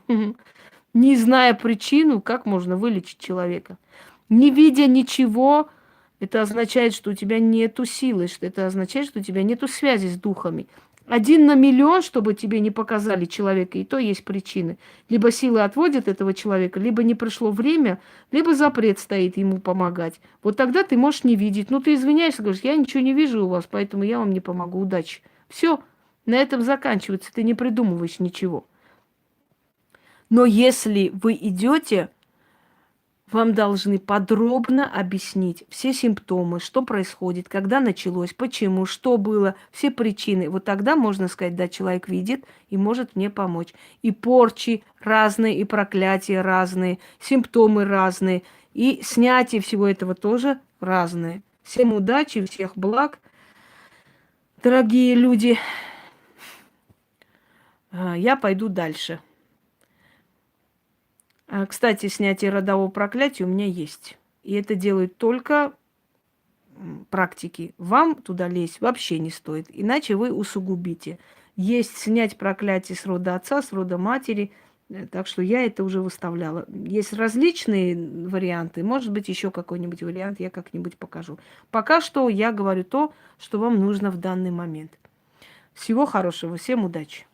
S1: Не зная причину, как можно вылечить человека. Не видя ничего, это означает, что у тебя нету силы, что это означает, что у тебя нету связи с духами. 1 на 1 000 000, чтобы тебе не показали человека, и то есть причины. Либо силы отводят этого человека, либо не пришло время, либо запрет стоит ему помогать. Вот тогда ты можешь не видеть. Ну, ты извиняешься, говоришь: я ничего не вижу у вас, поэтому я вам не помогу. Удачи. Все, на этом заканчивается. Ты не придумываешь ничего. Но если вы идете, вам должны подробно объяснить все симптомы, что происходит, когда началось, почему, что было, все причины. Вот тогда можно сказать: да, человек видит и может мне помочь. И порчи разные, и проклятия разные, симптомы разные, и снятие всего этого тоже разные. Всем удачи, всех благ, дорогие люди. Я пойду дальше. Кстати, снятие родового проклятия у меня есть. И это делают только практики. Вам туда лезть вообще не стоит, иначе вы усугубите. Есть снять проклятие с рода отца, с рода матери, так что я это уже выставляла. Есть различные варианты, может быть, еще какой-нибудь вариант я как-нибудь покажу. Пока что я говорю то, что вам нужно в данный момент. Всего хорошего, всем удачи!